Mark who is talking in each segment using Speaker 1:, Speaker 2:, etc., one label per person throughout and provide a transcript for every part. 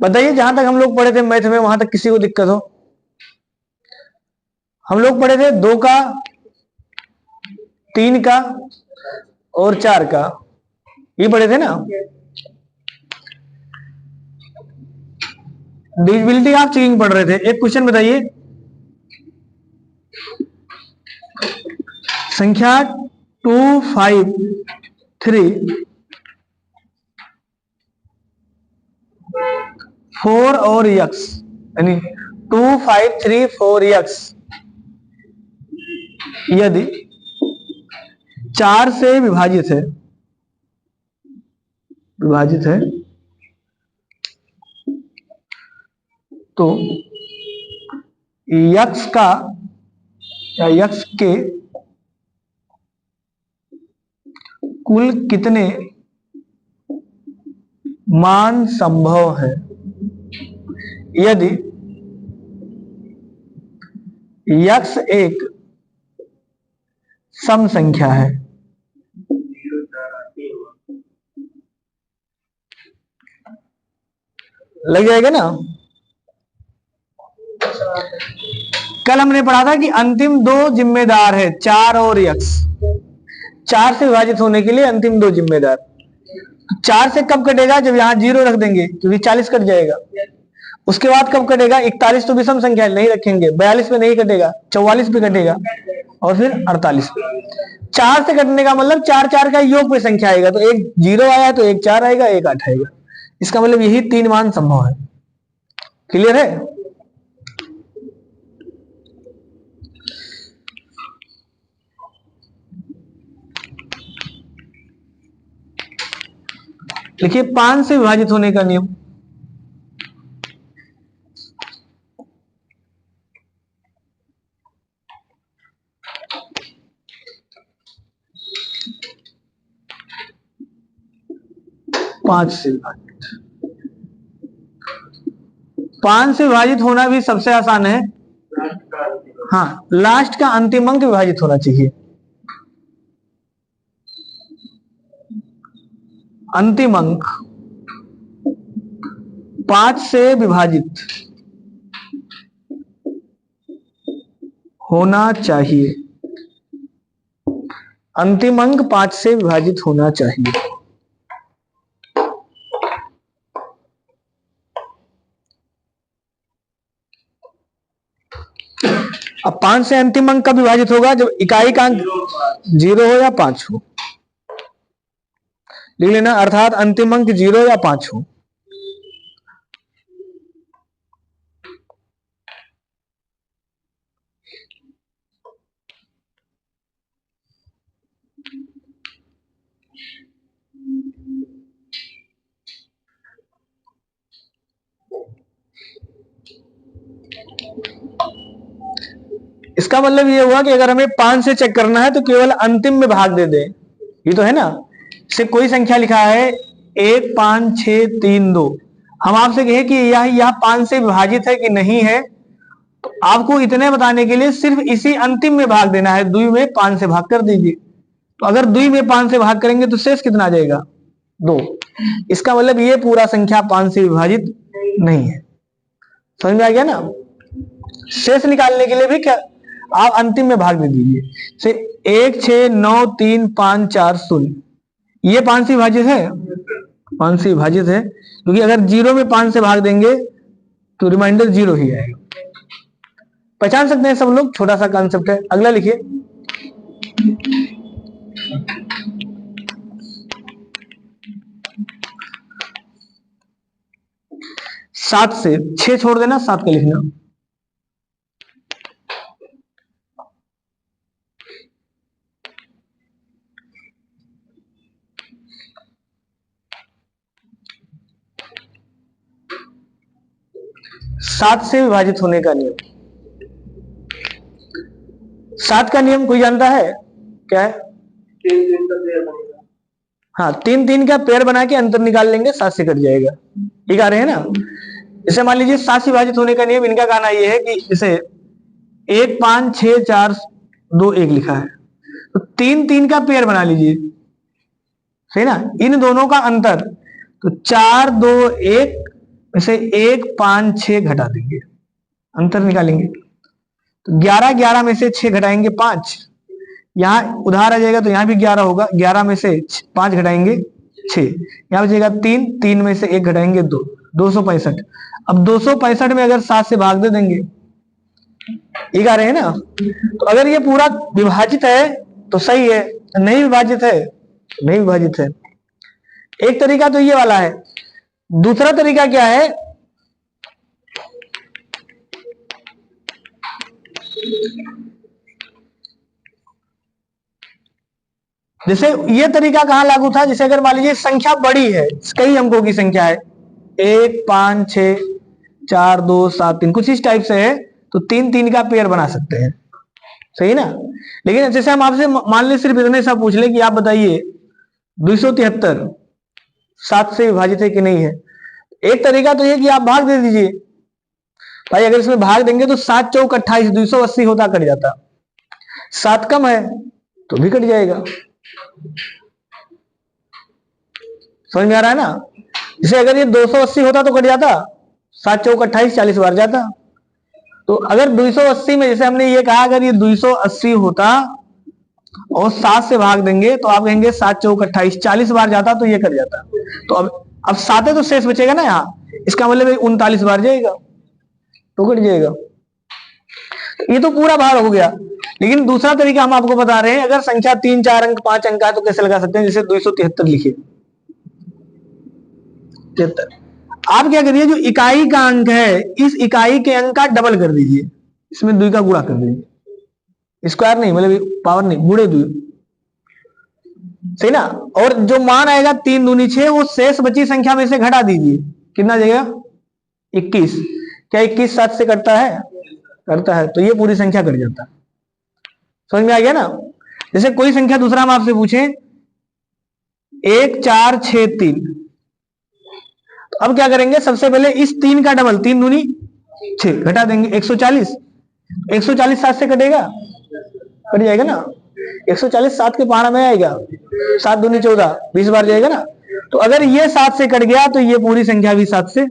Speaker 1: बताइए, जहां तक हम लोग पढ़े थे मैथ में, वहां तक किसी को दिक्कत हो? हम लोग पढ़े थे 2 का, 3 का और 4 का, ये पढ़े थे ना। डिविजिबिलिटी आप चेकिंग पढ़ रहे थे। एक क्वेश्चन बताइए, संख्या 2, 5, 3, 4 और यक्स, यानी 2, 5, 3, 4 यक्स यदि 4 से विभाजित है, तो यक्स का या यक्स के कुल कितने मान संभव है यदि यक्स एक सम संख्या है। लग जाएगा ना। कल हमने पढ़ा था कि अंतिम 2 जिम्मेदार है, 4 और यक्स। 4 से विभाजित होने के लिए अंतिम 2 जिम्मेदार। 4 से कब कटेगा? जब यहां 0 रख देंगे, क्योंकि 40 कट जाएगा। उसके बाद कब कटेगा? 41 तो विषम संख्या नहीं रखेंगे, 42 पे नहीं कटेगा, 44 पे कटेगा और फिर 48 पे। 4 से कटने का मतलब 4 4 का योग पे संख्या आएगा, तो एक 0 आया तो एक 4 आएगा, एक 8 आएगा। इसका मतलब यही 3 मान संभव है। क्लियर है? देखिए 5 से विभाजित होने का नियम। पांच से विभाजित होना भी सबसे आसान है। हाँ, लास्ट का अंतिम अंक विभाजित होना चाहिए। अंतिम अंक 5 से विभाजित होना चाहिए। अंतिम अंक 5 से विभाजित होना चाहिए। अब 5 से अंतिम अंक कब विभाजित होगा? जब इकाई का अंक 0 हो या 5 हो। लिख लेना, अर्थात अंतिम अंक 0 या 5 हो। इसका मतलब ये हुआ कि अगर हमें 5 से चेक करना है तो केवल अंतिम में भाग दे दे। ये तो है ना। से कोई संख्या लिखा है 1, 5, 6, 3, 2। हम आपसे कहे कि यह 5 से विभाजित है कि नहीं है, तो आपको इतने बताने के लिए सिर्फ इसी अंतिम में भाग देना है। 2 में 5 से भाग कर दीजिए। तो अगर 2 में 5 से भाग करेंगे तो शेष कितना आ जाएगा? 2। इसका मतलब ये पूरा संख्या 5 से विभाजित नहीं है। समझ में आ गया ना। शेष निकालने के लिए भी क्या आप अंतिम में भाग दे दीजिए। से 1, 6, 9, 3, 5, 4, 0, ये 5 से विभाजित है। 5 से विभाजित है, क्योंकि अगर 0 में 5 से भाग देंगे तो रिमाइंडर 0 ही आएगा। पहचान सकते हैं सब लोग, छोटा सा कॉन्सेप्ट है। अगला लिखिए, 7 से 6 छोड़ देना, 7 का लिखना। 7 से विभाजित होने का नियम। 7 का नियम कोई जानता है क्या है? हाँ, 3 3 का पेयर बना के अंतर निकाल लेंगे, 7 से कट जाएगा। ठीक आ रहे हैं ना। जैसे मान लीजिए 7 से विभाजित होने का नियम, इनका कहना यह है कि जैसे 1, 5, 6, 4, 2, 1 लिखा है, तो 3 3 का पेयर बना लीजिए, सही ना। इन दोनों का अंतर तो 4, 2, 1 में से 1 5 6 घटा देंगे, अंतर निकालेंगे। तो 11 11 में से 6 घटाएंगे 5, यहाँ उधार आ जाएगा तो यहाँ भी 11 होगा, 11 में से 5 घटाएंगे 6, यहाँ बचेगा 3, 3 में से 1 घटाएंगे 2, 265। अब 265 में अगर 7 से भाग दे देंगे, ये आ रहे हैं ना। तो अगर ये पूरा विभाजित है तो सही है, नहीं विभाजित है नहीं विभाजित है। एक तरीका तो ये वाला है। दूसरा तरीका क्या है, जैसे ये तरीका कहां लागू था, जैसे अगर मान लीजिए संख्या बड़ी है, कई अंकों की संख्या है, 1 5 6 4 2 7 3, कुछ इस टाइप से है, तो 3 3 का पेयर बना सकते हैं, सही ना। लेकिन जैसे हम आपसे मान ले सिर्फ इतने सा पूछ ले कि आप बताइए 273 7 से विभाजित है कि नहीं है। एक तरीका तो ये कि आप भाग दे दीजिए भाई, अगर इसमें भाग देंगे तो 7 चौक 28, 280 होता कट जाता, 7 कम है तो भी कट जाएगा। समझ में आ रहा है ना। जैसे अगर ये 280 होता तो कट जाता, 7 चौक 28, 40 बार जाता। तो अगर 280 में, जैसे हमने ये कहा, अगर ये 280 होता और 7 से भाग देंगे तो आप कहेंगे 7 चौक 28, 40 बार जाता तो ये कट जाता। तो अब 7 है तो शेष बचेगा ना यहाँ, इसका मतलब 39 बार जाएगा तो कट जाएगा। ये तो पूरा भार हो गया। लेकिन दूसरा तरीका हम आपको बता रहे हैं, अगर संख्या 3 4 अंक 5 अंक है तो कैसे लगा सकते हैं। जैसे 273 लिखिए, 73, आप क्या करिए, जो इकाई का अंक है इस इकाई के अंक का डबल कर दीजिए, इसमें 2 का गुणा कर दीजिए, स्क्वायर नहीं मतलब पावर नहीं, गुणे 2, सही ना। और जो मान आएगा 3 दूनी 6, वो शेष बची संख्या में से घटा दीजिए, कितना जाएगा 21। क्या 21 7 से कटता है, करता है, तो ये पूरी संख्या कट जाता है। समझ में आ गया ना। जैसे कोई संख्या दूसरा हम आपसे पूछें 1 4 6 3, तो अब क्या करेंगे, सबसे पहले इस 3 का डबल, 3 दूनी 6, घटा देंगे 140। 140 7 से कटेगा, कट जाएगा ना। 140 7 के पहाड़ा में आएगा, 7 दूनी 14, 20 बार जाएगा ना। तो अगर ये 7 से कट गया तो ये पूरी संख्या भी 7 से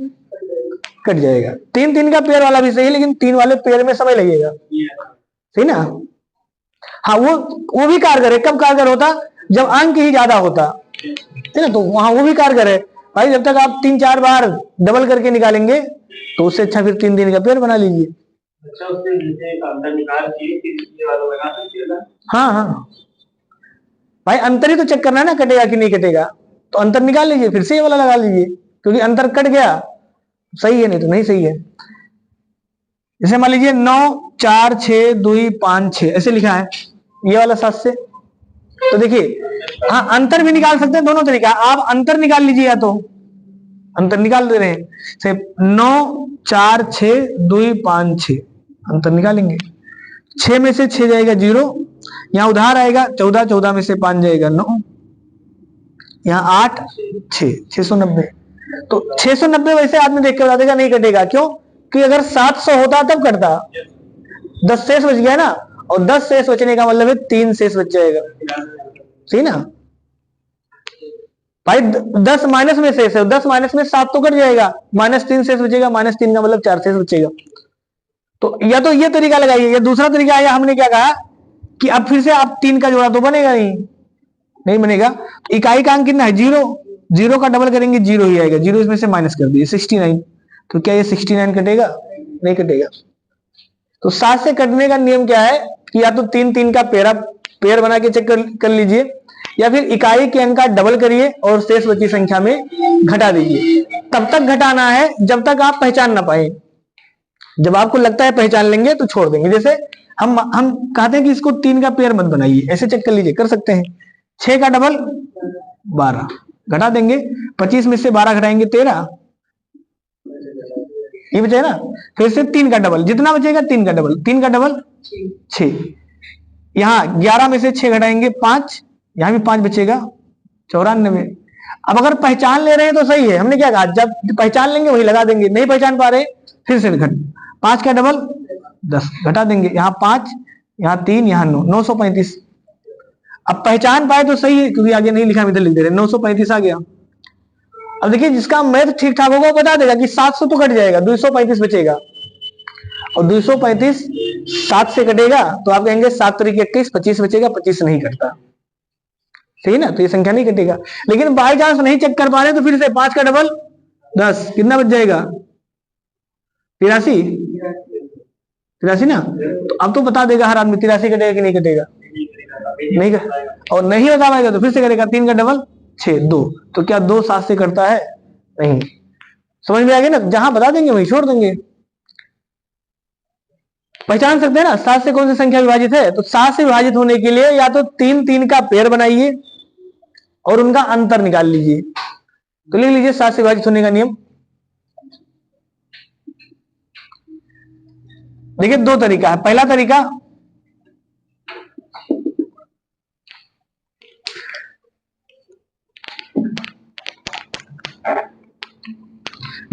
Speaker 1: कट जाएगा। 3 3 का पेयर वाला भी सही, लेकिन 3 वाले पेयर में समय लगेगा, सही ना। हाँ, वो भी कारगर है। कब कारगर होता, जब अंक ही ज्यादा होता है ना, तो वहां वो भी कारगर है भाई। जब तक आप 3 4 बार डबल करके निकालेंगे तो उससे अच्छा फिर 3 3 का पेयर बना लीजिए। अच्छा, उससे अंतर निकाल के हाँ हाँ भाई, अंतर ही तो चेक करना है ना, कटेगा कि नहीं कटेगा। तो अंतर निकाल लीजिए, फिर से ये वाला लगा लीजिए, क्योंकि अंतर कट गया सही है, नहीं तो नहीं सही है। जैसे मान लीजिए 9 4 6 2 5 6 ऐसे लिखा है, ये वाला 7 से। तो देखिए, हाँ अंतर भी निकाल सकते हैं, दोनों तरीका। आप अंतर निकाल लीजिए, या तो अंतर निकाल दे रहे हैं, से 9 4 6 2 5 6 अंतर निकालेंगे, 6 में से 6 जाएगा 0, यहाँ उधार आएगा 14, 14 में से 5 जाएगा 9, यहाँ 8 6, 690। तो 690 वैसे आदमी देख के बता देगा नहीं कटेगा, क्यों कि अगर 700 होता तब कटता। 10 शेष बच गया ना, और 10 शेष बचने का मतलब है 3 शेष बच जाएगा, सही ना भाई। 10 माइनस में शेष है, 10 माइनस में 7 तो कट जाएगा, -3 शेष बचेगा, -3 का मतलब 4 शेष बचेगा। तो या तो ये तरीका लगाइए, या दूसरा तरीका आया, हमने क्या कहा कि अब फिर से आप 3 का जोड़ा तो बनेगा नहीं बनेगा। इकाई का अंक कितना है 0, 0 का डबल करेंगे 0 ही आएगा, 0 इसमें से माइनस कर दिए 69। तो क्या ये 69 कटेगा, नहीं कटेगा। तो 7 से कटने का नियम क्या है कि या तो 3 3 का पेयर बना के चेक कर लीजिए, या फिर इकाई के अंक का डबल करिए और शेष बची संख्या में घटा दीजिए। तब तक घटाना है जब तक आप पहचान ना पाए। जब आपको लगता है पहचान लेंगे तो छोड़ देंगे। जैसे हम कहते हैं कि इसको 3 का पेयर मत बनाइए, ऐसे चेक कर लीजिए, कर सकते हैं। 6 का डबल 12, घटा देंगे, 25 में से 12 घटाएंगे 13, ये बचेगा ना। फिर से 3 का डबल, जितना बचेगा 3 का डबल, 3 का डबल 6, यहाँ 11 में से 6 घटाएंगे 5, यहाँ भी 5 बचेगा 94। अब अगर पहचान ले रहे हैं तो सही है, हमने क्या कहा, जब पहचान लेंगे वही लगा देंगे, नहीं पहचान पा रहे फिर से घट, 5 का डबल 10, घटा देंगे, यहाँ 5, यहाँ 3, यहाँ 9, 935। अब पहचान पाए तो सही है, क्योंकि आगे नहीं लिखा, इधर लिख दे रहे, 935 आ गया। अब देखिए जिसका मैथ ठीक ठाक होगा वो बता देगा कि 700 तो कट जाएगा, 235 बचेगा, और 235 7 से कटेगा तो आप कहेंगे 7 तरीके 21, 25 बचेगा, 25 नहीं कटता, सही ना, तो ये संख्या नहीं कटेगा। लेकिन बाई चांस नहीं चेक कर पा रहे तो फिर से 5 का डबल 10, कितना बच जाएगा, 83, 83 ना। तो अब तो बता देगा हर आदमी 83 कटेगा कि नहीं कटेगा, नहीं कर, और नहीं बता पाएगा तो फिर से करेगा, 3 का डबल 6, 2, तो क्या 2 7 से करता है, नहीं। समझ में आ गया ना, जहां बता देंगे वहीं छोड़ देंगे। पहचान सकते हैं ना 7 से कौन सी संख्या विभाजित है, तो 7 से विभाजित होने के लिए या तो 3 3 का पेयर बनाइए और उनका अंतर निकाल लीजिए। तो लिख लीजिए 7 से विभाजित होने का नियम। देखिए दो तरीका है। पहला तरीका,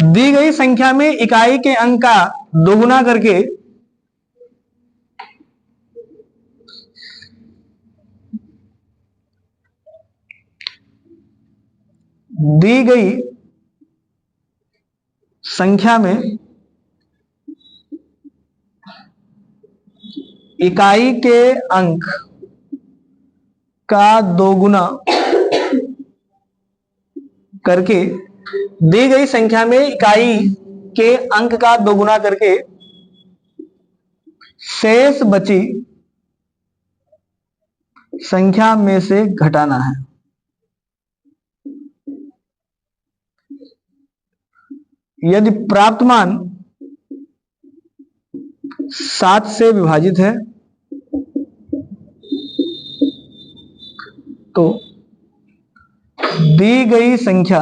Speaker 1: दी गई संख्या में इकाई के अंक का दोगुना करके दी गई संख्या में इकाई के अंक का दोगुना करके, दी गई संख्या में इकाई के अंक का दोगुना करके शेष बची संख्या में से घटाना है। यदि प्राप्त मान 7 से विभाजित है तो दी गई संख्या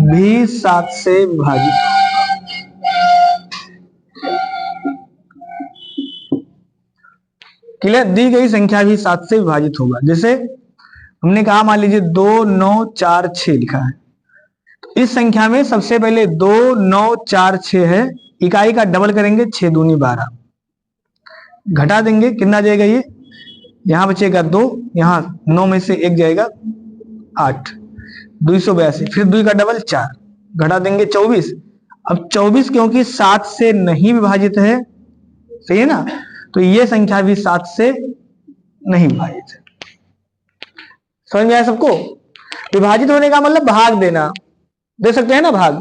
Speaker 1: भी 7 से विभाजित है। क्लियर, दी गई संख्या भी 7 से विभाजित होगा। जैसे हमने कहा, मान लीजिए 2 9 4 6 लिखा है, तो इस संख्या में सबसे पहले 2 9 4 6 है, इकाई का डबल करेंगे, 6 दूनी 12, घटा देंगे, कितना जाएगा ये, यहां बचेगा 2, यहां 9 में से 1 जाएगा 8, 282, फिर 2 का डबल 4, घटा देंगे 24। अब 24 क्योंकि 7 से नहीं विभाजित है, सही है ना, तो ये संख्या भी 7 से नहीं विभाजित है। समझ में आया सबको? विभाजित होने का मतलब भाग देना, दे सकते हैं ना भाग।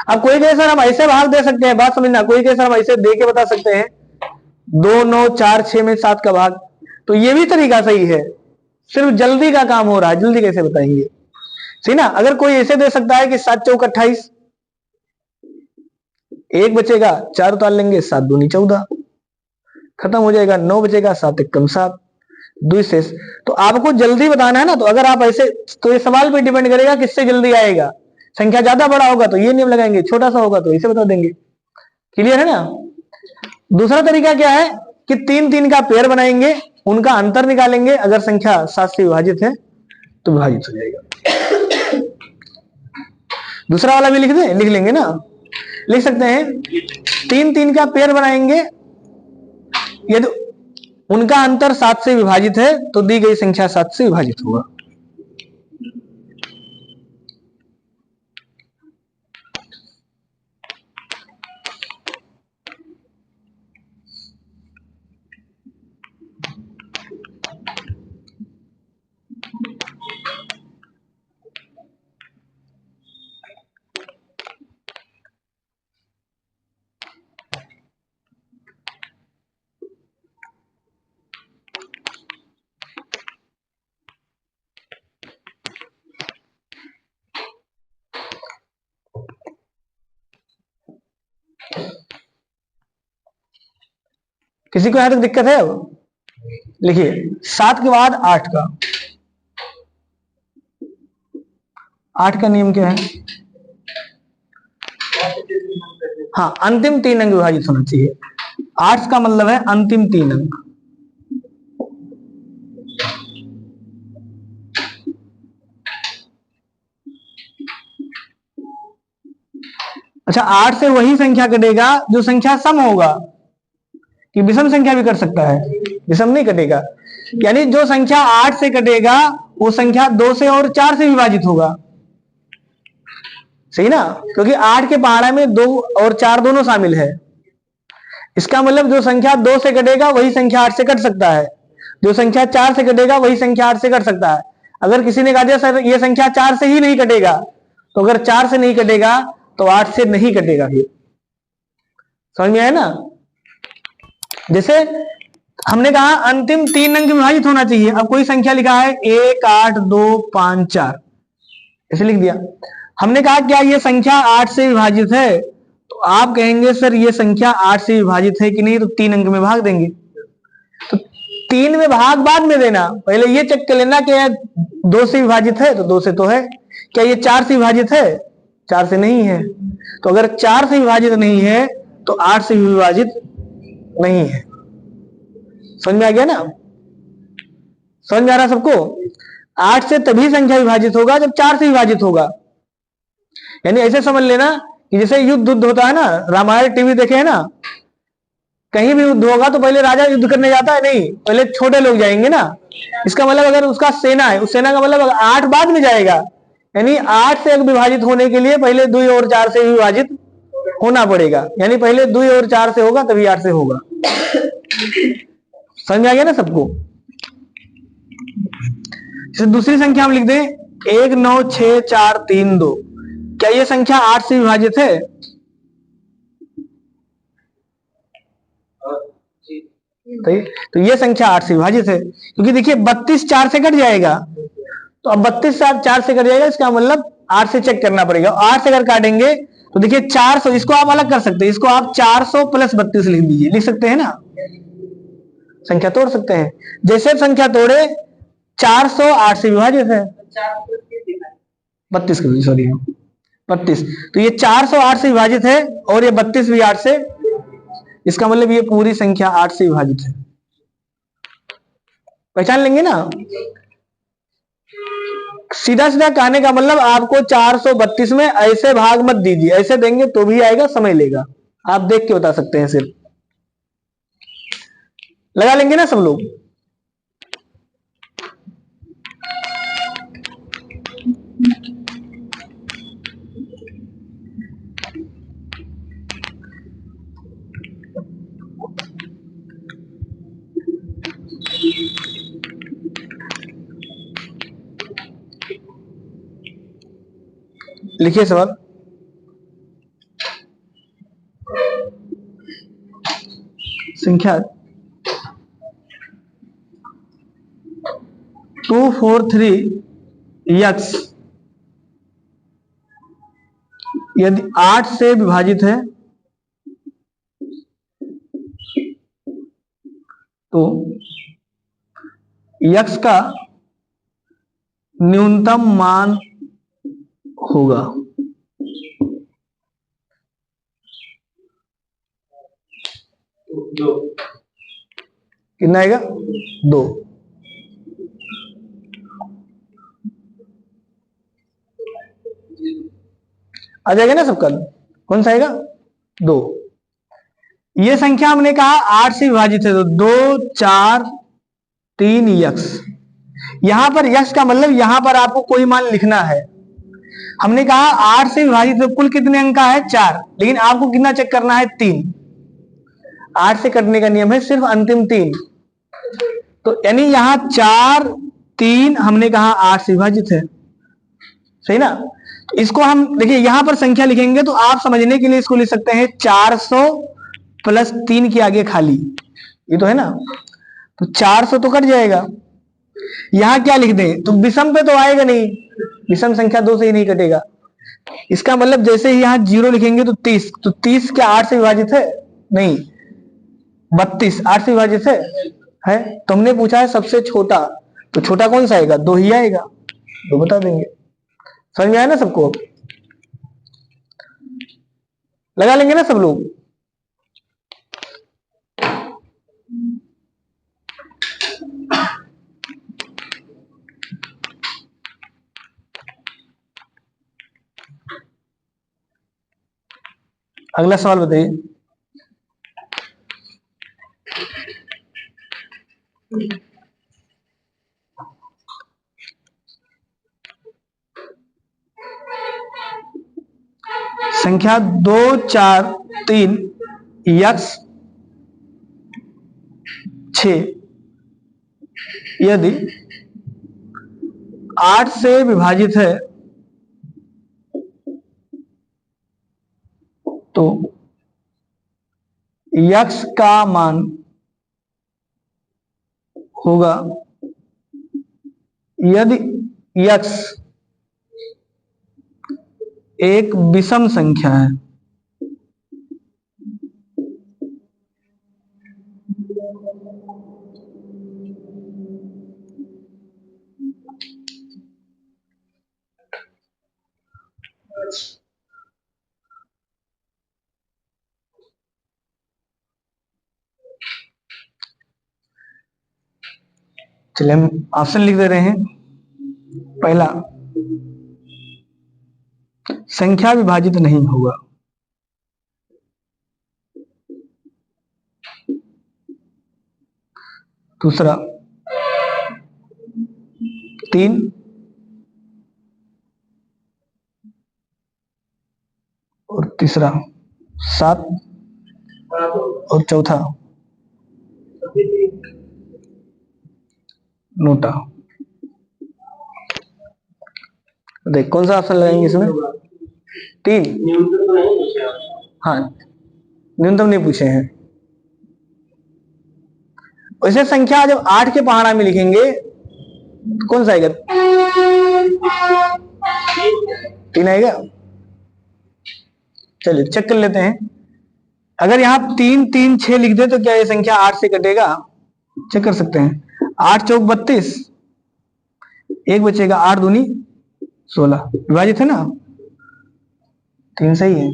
Speaker 1: अब कोई कहे सर हम ऐसे भाग दे सकते हैं, बात समझना, कोई कहे सर हम ऐसे दे के बता सकते हैं 2 9 4 6 में 7 का भाग, तो ये भी तरीका सही है, सिर्फ जल्दी का काम हो रहा है, जल्दी कैसे बताएंगे, सही ना। अगर कोई ऐसे दे सकता है कि 7 चौक 28, 1 बचेगा, 4 उतार लेंगे, 7 दूनी 14, खत्म हो जाएगा, 9 बचेगा, 7 एक कम 7, 2 शेष। तो आपको जल्दी बताना है ना, तो अगर आप ऐसे, तो ये सवाल पे डिपेंड करेगा किससे जल्दी आएगा। संख्या ज्यादा बड़ा होगा तो ये नियम लगाएंगे, छोटा सा होगा तो इसे बता देंगे। क्लियर है ना। दूसरा तरीका क्या है कि 3 3 का पेयर बनाएंगे, उनका अंतर निकालेंगे, अगर संख्या 7 से विभाजित है तो विभाजित हो जाएगा। दूसरा वाला भी लिख दें, लिख लेंगे ना, लिख सकते हैं 3 3 का पेयर बनाएंगे, यदि उनका अंतर 7 से विभाजित है तो दी गई संख्या 7 से विभाजित होगा। किसी को यहां तक दिक्कत है? अब लिखिए 7 के बाद 8 का, 8 का नियम क्या है? हाँ, अंतिम 3 अंक विभाजित होना चाहिए। 8 का मतलब है अंतिम 3 अंक। अच्छा, 8 से वही संख्या कटेगा जो संख्या सम होगा, कि विषम संख्या भी कर सकता है, विषम नहीं कटेगा। यानी जो संख्या 8 से कटेगा वो संख्या 2 से और 4 से विभाजित होगा, सही ना, क्योंकि 8 के पहाड़ा में 2 और 4 दोनों शामिल है। इसका मतलब जो संख्या 2 से कटेगा वही संख्या 8 से कट सकता है, जो संख्या 4 से कटेगा वही संख्या 8 से कट सकता है। अगर किसी ने कहा दिया सर ये संख्या 4 से ही नहीं कटेगा, तो अगर 4 से नहीं कटेगा तो 8 से नहीं कटेगा। फिर समझ में आया ना। जैसे हमने कहा अंतिम 3 अंक विभाजित होना चाहिए। अब कोई संख्या लिखा है 1 8 2 5 4, ऐसे लिख दिया। हमने कहा क्या ये संख्या 8 से विभाजित है, तो आप कहेंगे सर ये संख्या 8 से विभाजित है कि नहीं, तो 3 अंक में भाग देंगे। तो 3 में भाग बाद में देना, पहले ये चेक कर लेना कि 2 से विभाजित है, तो 2 से तो है। क्या ये 4 से विभाजित है, 4 से नहीं है। तो अगर 4 से विभाजित नहीं है तो 8 से विभाजित नहीं है। समझ में आ गया ना, समझ में आ रहा सबको। 8 से तभी संख्या विभाजित होगा जब 4 से विभाजित होगा। यानी ऐसे समझ लेना कि जैसे युद्ध होता है ना, रामायण टीवी देखे है ना, कहीं भी युद्ध होगा तो पहले राजा युद्ध करने जाता है, नहीं, पहले छोटे लोग जाएंगे ना। इसका मतलब अगर उसका सेना है, उस सेना का मतलब 8 बाद में जाएगा, यानी 8 से विभाजित होने के लिए पहले 2 और 4 से विभाजित होना पड़ेगा। यानी पहले 2 और 4 से होगा तभी 8 से होगा। समझ में आ गया ना सबको। दूसरी संख्या हम लिख दें 1 9 6 4 3 2। क्या ये संख्या 8 से विभाजित है? तो ये संख्या 8 से विभाजित है, क्योंकि देखिए 32 4 से कट जाएगा। तो अब 32 4 से कट जाएगा, इसका मतलब 8 से चेक करना पड़ेगा। 8 से अगर काटेंगे तो देखिए 400, इसको आप अलग कर सकते हैं, इसको आप 400 प्लस 32 लिख दीजिए, लिख सकते हैं ना, संख्या तोड़ सकते हैं। जैसे संख्या तोड़े 400 8 से विभाजित है, 32 सॉरी 32, तो ये 400 8 से विभाजित है और ये 32 भी 8 से, इसका मतलब ये पूरी संख्या 8 से विभाजित है। पहचान लेंगे ना। सीधा सीधा कहने का मतलब आपको 432 में ऐसे भाग मत दीजिए, ऐसे देंगे तो भी आएगा, समय लेगा। आप देख के बता सकते हैं, सिर्फ लगा लेंगे ना सब लोग। लिखिए सवाल। संख्या 243x यदि 8 से विभाजित है तो x का न्यूनतम मान होगा। कितना आएगा? 2। आ जाएगा ना सबका। कौन सा आएगा? 2। ये संख्या हमने कहा 8 से विभाजित है, तो 2 4 3 यक्स। यहां पर यक्स का मतलब यहां पर आपको कोई मान लिखना है। हमने कहा 8 से विभाजित है, कुल कितने अंक का है? 4, लेकिन आपको कितना चेक करना है? 3। 8 से कटने का नियम है सिर्फ अंतिम 3, तो यानी यहां 4 3 हमने कहा 8 से विभाजित है, सही ना। तो इसको हम देखिए यहां पर संख्या लिखेंगे तो आप समझने के लिए इसको लिख सकते हैं 400 प्लस 3 के आगे खाली, ये तो है ना, तो 400 तो कट जाएगा। यहां क्या लिख दें? तो विषम पे तो आएगा नहीं, विषम संख्या 2 से ही नहीं कटेगा। इसका मतलब जैसे ही यहां 0 लिखेंगे तो 30, तो 30 क्या 8 से विभाजित है? नहीं, 32 8 से विभाजित है। तो हमने पूछा है सबसे छोटा, तो छोटा कौन सा आएगा? 2 ही आएगा, 2 बता देंगे। समझ में आया ना सबको? लगा लेंगे ना सब लोग। अगला सवाल बताइए। संख्या 2 4 3 यक्स 6 यदि 8 से विभाजित है तो यक्स का मान होगा, यदि यक्स एक विषम संख्या है। चलिए हम ऑप्शन लिख दे रहे हैं। पहला, संख्या विभाजित नहीं होगा। दूसरा 3, और तीसरा 7, और चौथा नोटा। देख कौन सा ऑप्शन लगाएंगे इसमें? 3। हाँ, न्यूनतम नहीं पूछे हैं। वैसे संख्या जब 8 के पहाड़ा में लिखेंगे तो कौन सा आएगा? 3 आएगा। चलिए चेक कर लेते हैं। अगर यहाँ 3 3 6 लिख दे तो क्या ये संख्या 8 से कटेगा? चेक कर सकते हैं। 8 चौक 32, एक बचेगा, 8 दूनी 16, विभाजित है ना? 3 सही है।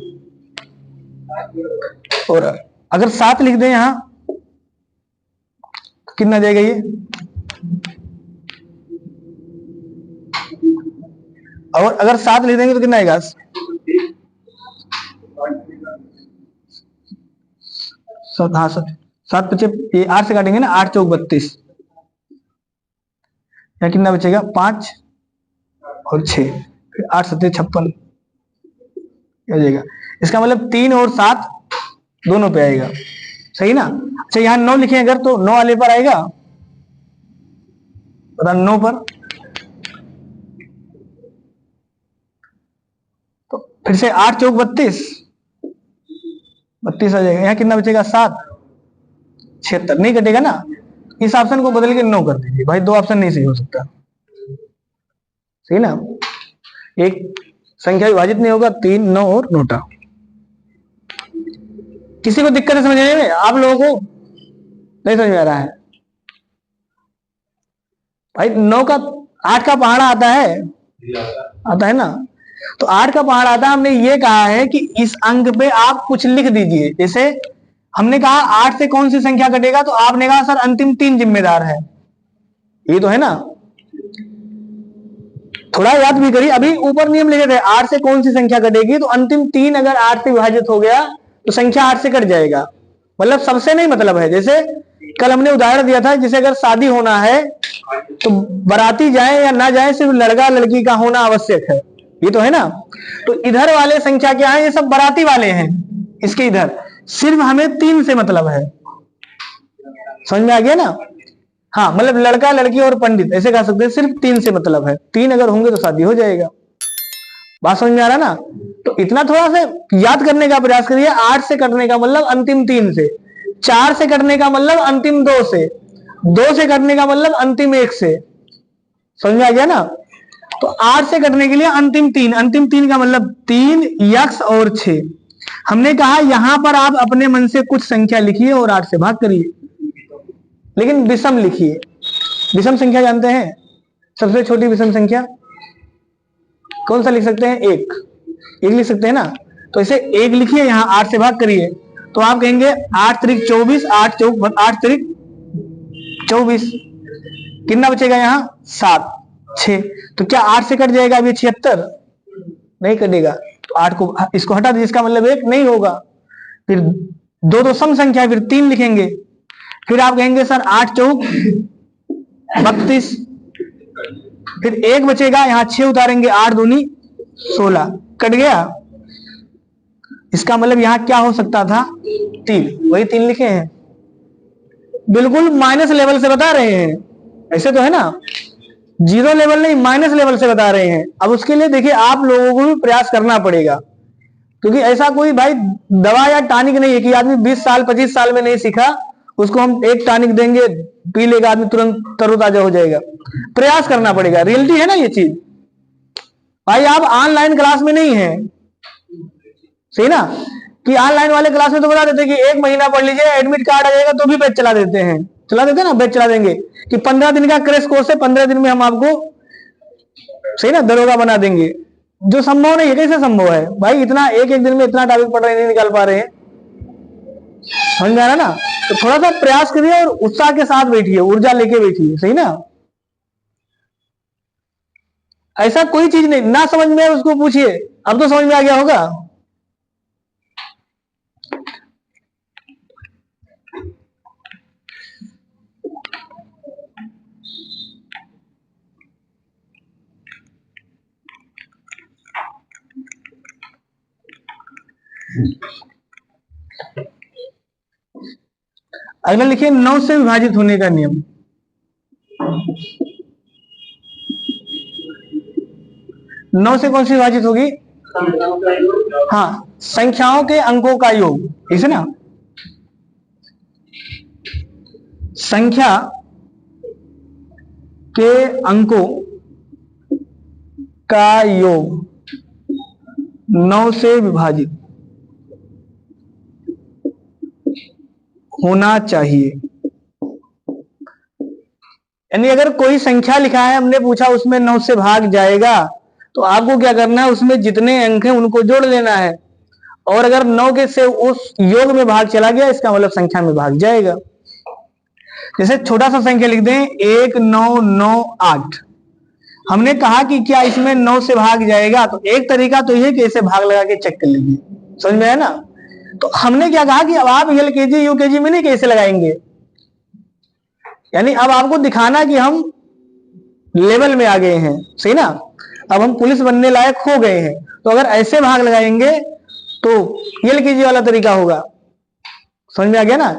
Speaker 1: और अगर 7 लिख दें यहां तो कितना जाएगा ये? और अगर 7 लिख देंगे तो कितना आएगा? 7, हाँ 7 बचे, ये 8 से काटेंगे ना, 8 चौक 32, या कितना बचेगा? 5 और 6, फिर 8 7 56 हो जाएगा। इसका मतलब 3 और 7 दोनों पे आएगा, सही ना? अच्छा यहाँ 9 लिखे अगर तो 9 वाले पर आएगा, बता 9 पर। तो फिर से 8 चौक 32 32 आ जाएगा। यहाँ कितना बचेगा? 7 76, नहीं कटेगा ना? इस ऑप्शन को बदल के 9 कर दीजिए भाई, 2 ऑप्शन नहीं सही हो सकता, सही ना? एक संख्या विभाजित नहीं होगा, 3 9 और नोटा। किसी को दिक्कत है समझने में? आप लोगों को नहीं समझ में आ रहा है भाई? 9 का 8 का पहाड़ा आता है, आता है ना? तो 8 का पहाड़ा आता है। हमने ये कहा है कि इस अंक पे आप कुछ लिख दीजिए। जैसे हमने कहा 8 से कौन सी संख्या कटेगा, तो आपने कहा सर अंतिम 3 जिम्मेदार है, ये तो है ना? थोड़ा याद भी करिए। अभी ऊपर नियम लिखे थे 8 से कौन सी संख्या कटेगी, तो अंतिम 3 अगर 8 से विभाजित हो गया तो संख्या 8 से कट जाएगा। मतलब सबसे नहीं मतलब है। जैसे कल हमने उदाहरण दिया था, जैसे अगर शादी होना है तो बाराती जाए या ना जाए, सिर्फ लड़का लड़की का होना आवश्यक है, ये तो है ना? तो इधर वाले संख्या क्या है? ये सब बाराती वाले हैं। इसके इधर सिर्फ हमें 3 से मतलब है। समझ में आ गया ना? हाँ, मतलब लड़का लड़की और पंडित ऐसे कह सकते हैं, सिर्फ 3 से मतलब है। 3 अगर होंगे तो शादी हो जाएगा। बात समझ में आ रहा ना? तो इतना थोड़ा सा याद करने का प्रयास करिए। 8 से कटने का मतलब अंतिम 3 से, 4 से कटने का मतलब अंतिम 2 से, 2 से कटने का मतलब अंतिम 1 से। समझ में आ गया ना? तो 8 से कटने के लिए अंतिम 3, अंतिम 3 का मतलब 3 यक्स और 6। हमने कहा यहां पर आप अपने मन से कुछ संख्या लिखिए और 8 से भाग करिए, लेकिन विषम लिखिए। विषम संख्या जानते हैं? सबसे छोटी विषम संख्या कौन सा लिख सकते हैं? 1 लिख सकते हैं ना? तो इसे 1 लिखिए, यहां 8 से भाग करिए, तो आप कहेंगे 8 त्रिक 24, 8 त्रिक 24, कितना बचेगा यहाँ? 7 6। तो क्या 8 से कट जाएगा अभी 76? नहीं कटेगा। तो 8 को इसको हटा दीजिए, इसका मतलब 1 नहीं होगा। फिर 2 तो सम संख्या, फिर 3 लिखेंगे। फिर आप कहेंगे सर 8 चौक 32, फिर 1 बचेगा, यहां 6 उतारेंगे, 8 दूनी 16, कट गया। इसका मतलब यहाँ क्या हो सकता था, 3, वही 3 लिखे हैं। बिल्कुल माइनस लेवल से बता रहे हैं, ऐसे तो है ना, जीरो लेवल नहीं माइनस लेवल से बता रहे हैं। अब उसके लिए देखिए आप लोगों को भी प्रयास करना पड़ेगा, क्योंकि ऐसा कोई भाई दवा या टॉनिक नहीं है कि आदमी 20 साल 25 साल में नहीं सीखा, उसको हम एक टॉनिक देंगे पी लेगा आदमी तुरंत तरोताजा हो जाएगा। प्रयास करना पड़ेगा, रियलिटी है ना ये चीज। भाई आप ऑनलाइन क्लास में नहीं है, सही ना, कि ऑनलाइन वाले क्लास में तो बता देते कि 1 महीना पढ़ लीजिए एडमिट कार्ड आ जाएगा, तो भी बैच चला देते हैं, चला देते हैं ना, बैच चला देंगे कि 15 दिन का क्रैश कोर्स है, 15 दिन में हम आपको सही ना दरोगा बना देंगे। जो संभव नहीं है, कैसे संभव है भाई, इतना एक एक दिन में इतना टॉपिक पढ़ रहे नहीं निकाल पा रहे हैं, समझ में आ रहा ना। तो थोड़ा सा प्रयास करिए और उत्साह के साथ बैठिए, ऊर्जा लेके बैठिए, सही ना। ऐसा कोई चीज नहीं ना समझ में उसको पूछिए, अब तो समझ में आ गया होगा। अगला लिखिए 9 से विभाजित होने का नियम। 9 से कौन सी विभाजित होगी, हाँ संख्याओं के अंकों का योग, इसे ना संख्या के अंकों का योग 9 से विभाजित होना चाहिए। यानी अगर कोई संख्या लिखा है, हमने पूछा उसमें 9 से भाग जाएगा, तो आपको क्या करना है, उसमें जितने अंक हैं उनको जोड़ लेना है, और अगर 9 के से उस योग में भाग चला गया, इसका मतलब संख्या में भाग जाएगा। जैसे छोटा सा संख्या लिख दें 1998, हमने कहा कि क्या इसमें 9 से भाग जाएगा, तो एक तरीका तो यह कि इसे भाग लगा के चेक कर लीजिए, समझ में है ना। तो हमने क्या कहा कि अब आप एलकेजी यूकेजी में नहीं कैसे लगाएंगे, यानी अब आपको दिखाना कि हम लेवल में आ गए हैं, सही ना, अब हम पुलिस बनने लायक हो गए हैं। तो अगर ऐसे भाग लगाएंगे तो एलकेजी वाला तरीका होगा, समझ में आ गया ना।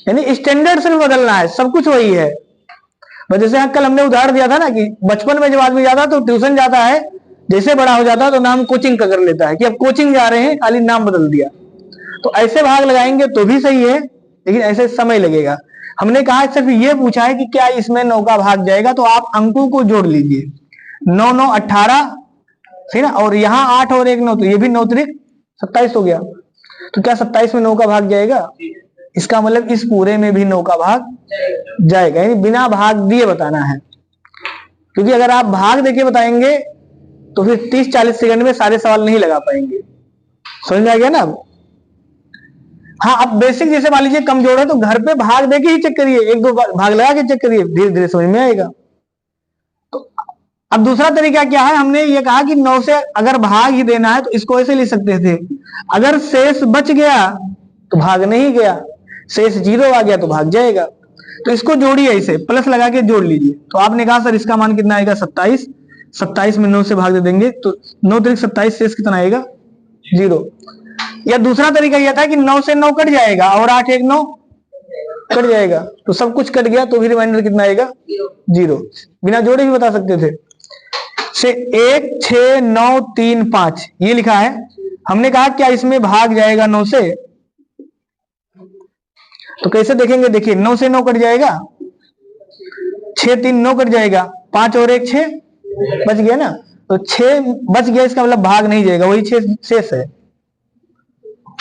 Speaker 1: यानी स्टैंडर्ड से भी बदलना है, सब कुछ वही है। जैसे कल हमने उदाहरण दिया था ना कि बचपन में जब आदमी जाता तो ट्यूशन जाता है, जैसे बड़ा हो जाता है तो नाम कोचिंग का कर लेता है कि अब कोचिंग जा रहे हैं, खाली नाम बदल दिया। तो ऐसे भाग लगाएंगे तो भी सही है, लेकिन ऐसे समय लगेगा। हमने कहा सिर्फ ये पूछा है कि क्या इसमें 9 का भाग जाएगा, तो आप अंकों को जोड़ लीजिए, 9 9 18, ठीक ना, और यहाँ 8 और 1 9, तो ये भी 9 त्रिक 27 हो गया। तो क्या 27 में 9 का भाग जाएगा, इसका मतलब इस पूरे में भी 9 का भाग जाएगा, यानी बिना भाग दिए बताना है। क्योंकि अगर आप भाग देके बताएंगे तो फिर 30-40 सेकंड में सारे सवाल नहीं लगा पाएंगे, समझ में आ गया ना। हाँ अब बेसिक जैसे मान लीजिए कमजोर है तो घर पे भाग देके ही चेक करिए, 1-2 भाग लगा के चेक करिए, धीरे धीरे समझ में आएगा। तो अब दूसरा तरीका क्या है, हमने ये कहा कि 9 से अगर भाग ही देना है तो इसको ऐसे लिख सकते थे, अगर शेष बच गया तो भाग नहीं गया, शेष 0 आ गया तो भाग जाएगा। तो इसको जोड़िए, ऐसे प्लस लगा के जोड़ लीजिए। तो आपने कहा सर इसका मान कितना आएगा 27, 27 में 9 से भाग दे देंगे तो 9 त्रिक 27, शेष कितना आएगा 0। या दूसरा तरीका यह था कि 9 से 9 कट जाएगा और 8 1 9 कट जाएगा, तो सब कुछ कट गया तो भी रिमाइंडर कितना आएगा 0। बिना जोड़े भी बता सकते थे। से 1 6 9 3 5 ये लिखा है, हमने कहा क्या इसमें भाग जाएगा 9 से, तो कैसे देखेंगे, देखिए 9 से 9 कट जाएगा, 6 3 9 कट जाएगा, 5 और 1 6 बच गया ना, तो 6 बच गया, इसका मतलब भाग नहीं जाएगा, वही 6 शेष है,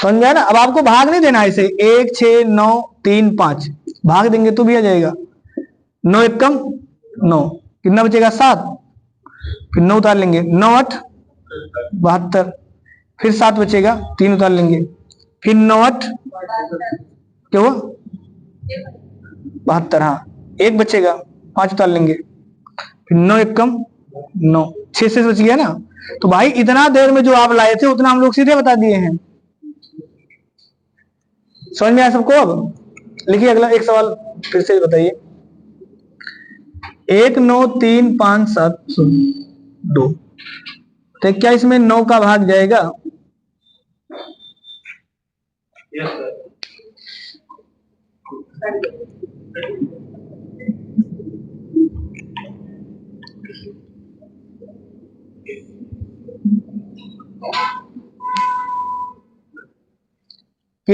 Speaker 1: समझ गया ना। अब आपको भाग नहीं देना ऐसे 1 6 9 3 5, भाग देंगे तो भी आ जाएगा, 9 1 कम 9, कितना बचेगा 7, फिर 9 उतार लेंगे, 9 8 72, फिर 7 बचेगा, 3 उतार लेंगे, फिर 9 8 क्या हुआ 72, हाँ 1 बचेगा, 5 उतार लेंगे, फिर 9 1 कम 9, 6 से बच गया ना। तो भाई इतना देर में जो आप लाए थे उतना हम लोग सीधे बता दिए हैं, समझ में आया सबको। अब लिखिए अगला एक सवाल फिर से बताइए, 1 9 3 5 7 0 2, तो क्या इसमें 9 का भाग जाएगा, क्लियर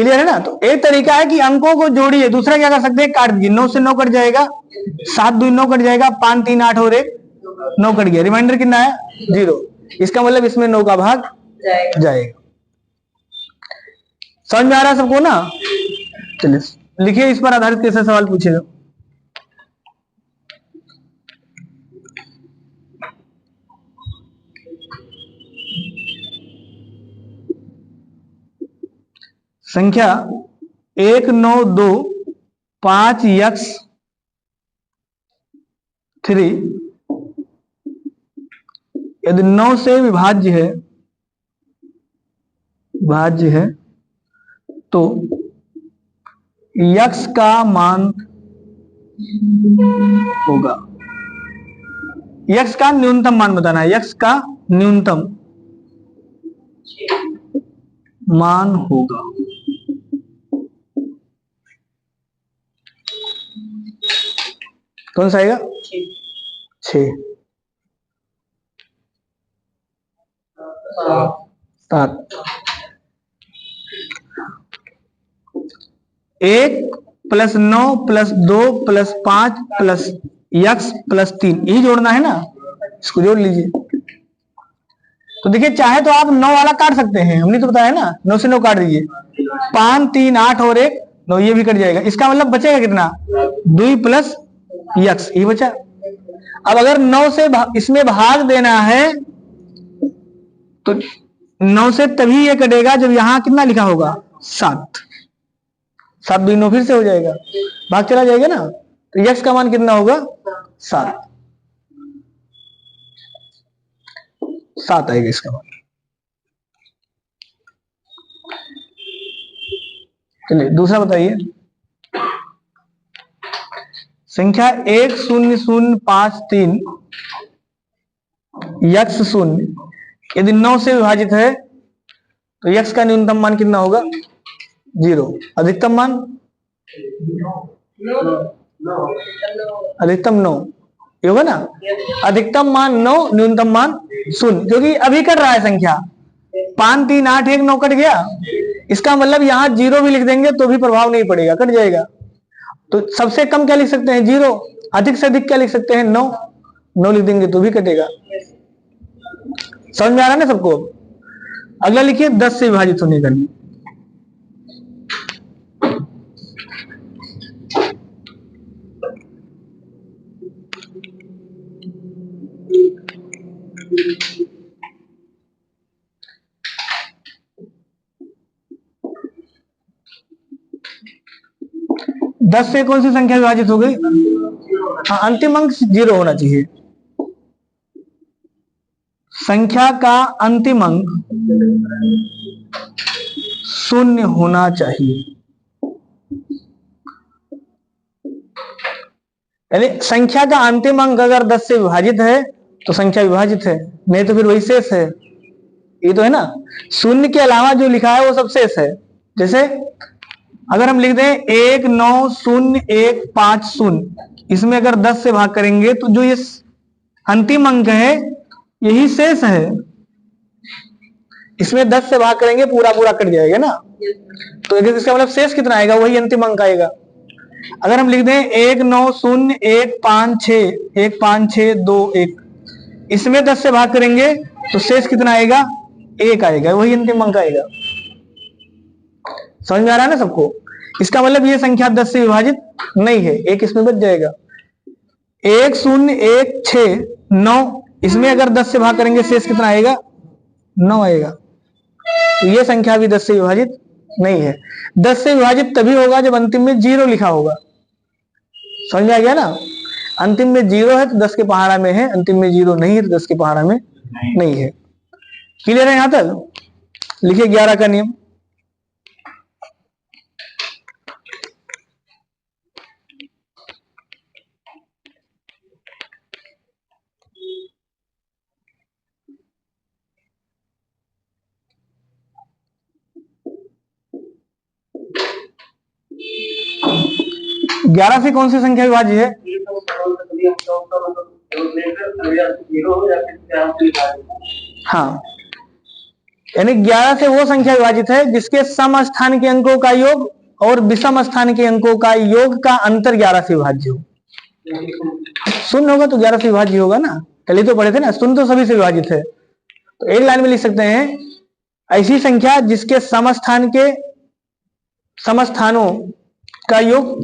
Speaker 1: है ना। तो एक तरीका है कि अंकों को जोड़िए, दूसरा क्या कर सकते हैं, काट दीजिए। 9 से 9 कट जाएगा, 7 2 9 कट जाएगा, 5 3 8 और 1 9 कट गया, रिमाइंडर कितना है 0। इसका मतलब इसमें 9 का भाग जाएगा। समझ में आ रहा है सबको ना। चलिए लिखिए, इस पर आधारित कैसे सवाल पूछेगा। संख्या 1 9 2 5 यक्स 3 यदि 9 से विभाज्य है तो यक्स का मान होगा। यक्स का न्यूनतम मान बताना है, यक्स का न्यूनतम मान होगा। कौन सा आएगा 6 7। 1 plus 9 plus 2 plus 5 plus x plus 3, यही जोड़ना है ना, इसको जोड़ लीजिए। तो देखिए, चाहे तो आप 9 वाला काट सकते हैं, हमने तो बताया ना, 9 से 9 काट दीजिए, 5 3 8 और 1 9, ये भी कट जाएगा। इसका मतलब बचेगा कितना 2 प्लस यक्स, ये बचा। अब अगर 9 से इसमें भाग देना है तो 9 से तभी ये कटेगा जब यहां कितना लिखा होगा 7। 7 2 9 फिर से हो जाएगा, भाग चला जाएगा ना। तो यक्स का मान कितना होगा 7, 7 आएगा इसका मान। चलिए दूसरा बताइए। संख्या 1 0 0 5 3 यक्स 0 यदि 9 से विभाजित है तो यक्स का न्यूनतम मान कितना होगा 0। अधिकतम मान अधिकतम 9, ये होगा ना। अधिकतम मान 9, न्यूनतम मान 0, क्योंकि अभी कट रहा है संख्या। 5 3 8 1 9 कट गया, इसका मतलब यहां 0 भी लिख देंगे तो भी प्रभाव नहीं पड़ेगा, कट जाएगा। तो सबसे कम क्या लिख सकते हैं 0, अधिक से अधिक क्या लिख सकते हैं 9, 9 लिख देंगे तो भी कटेगा। समझ में आ रहा है ना सबको। अगला लिखिए 10 से विभाजित होने का नियम। दस से कौन सी संख्या विभाजित हो गई, हाँ, अंतिम अंक 0 होना चाहिए। संख्या का अंतिम अंक 0 होना चाहिए। यानी संख्या का अंतिम अंक अगर 10 से विभाजित है तो संख्या विभाजित है, नहीं तो फिर वही शेष है। ये तो है ना, 0 के अलावा जो लिखा है वो सब शेष है। जैसे अगर हम लिख दें 1 9 0 1 5 0, इसमें अगर 10 से भाग करेंगे तो जो ये अंतिम अंक है यही शेष है। इसमें 10 से भाग करेंगे पूरा पूरा कट जाएगा ना, तो इसका मतलब शेष कितना आएगा, वही अंतिम अंक आएगा। अगर हम लिख दें 1 9 0 1 5 6 1 5 6 2 1, इसमें 10 से भाग करेंगे तो शेष कितना आएगा 1 आएगा, वही अंतिम अंक आएगा। समझ में आ रहा है ना सबको। इसका मतलब ये संख्या 10 से विभाजित नहीं है, एक इसमें बच जाएगा। 1 0 1 6 9, इसमें अगर 10 से भाग करेंगे शेष कितना आएगा 9 आएगा, तो ये संख्या भी 10 से विभाजित नहीं है। 10 से विभाजित तभी होगा जब अंतिम में 0 लिखा होगा। समझ में आ गया ना। अंतिम में 0 है तो 10 के पहाड़ा में है, अंतिम में 0 नहीं है तो 10 के पहाड़ा में नहीं है। क्लियर है यहां तक। लिखिए 11 का नियम। 11 से कौन सी संख्या विभाज्य है? हाँ, यानी 11 से वो संख्या विभाजित है जिसके सम स्थान के अंकों का योग और विषम स्थान के अंकों का योग का अंतर 11 से विभाज्य हो। शून्य होगा तो 11 से विभाज्य होगा ना, कल ही तो पढ़े थे ना, शून्य तो सभी से विभाजित है। तो एक लाइन में लिख सकते हैं ऐसी संख्या जिसके समस्थान के समस्थानों का योग,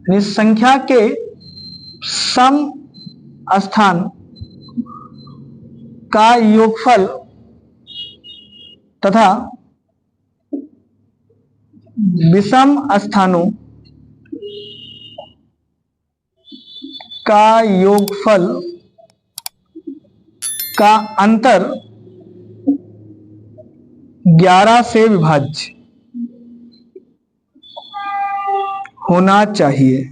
Speaker 1: संख्या के सम स्थान का योगफल तथा विषम स्थानों का योगफल का अंतर 11 से विभाज्य होना चाहिए।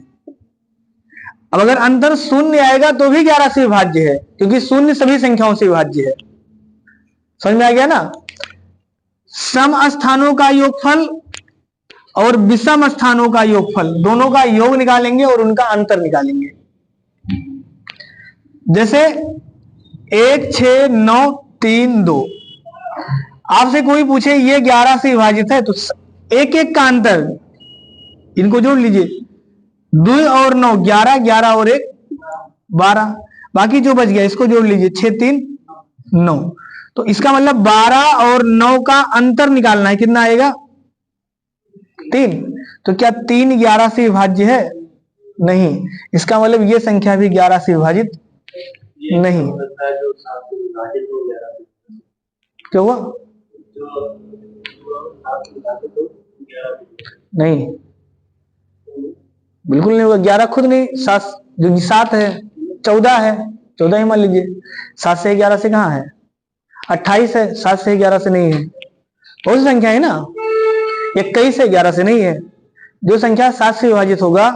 Speaker 1: अब अगर अंतर शून्य आएगा तो भी 11 से विभाज्य है, क्योंकि शून्य सभी संख्याओं से विभाज्य है। समझ में आ गया ना? सम स्थानों का योगफल और विषम स्थानों का योगफल, दोनों का योग निकालेंगे और उनका अंतर निकालेंगे। जैसे 1 6 9 3 2, आपसे कोई पूछे ये 11 से विभाजित है तो एक एक का अंतर, इनको जोड़ लीजिए, 2 और 9 11, 11 और 1 12, बाकी जो बच गया इसको जोड़ लीजिए, 6 3 9। तो इसका मतलब 12 और 9 का अंतर निकालना है, कितना आएगा? 3। तो क्या 3 11 से विभाज्य है? नहीं। इसका मतलब ये संख्या भी 11 से विभाजित नहीं। क्या हुआ? नहीं, बिल्कुल नहीं होगा। 11 खुद नहीं, 7 जो 7 है, 14 है, 14 ही मान लीजिए। 7 से 11 से कहाँ है? 28 है, 7 से 11 से नहीं है। बहुत सी संख्या है ना, 21 से 11 से नहीं है। जो संख्या 7 से विभाजित होगा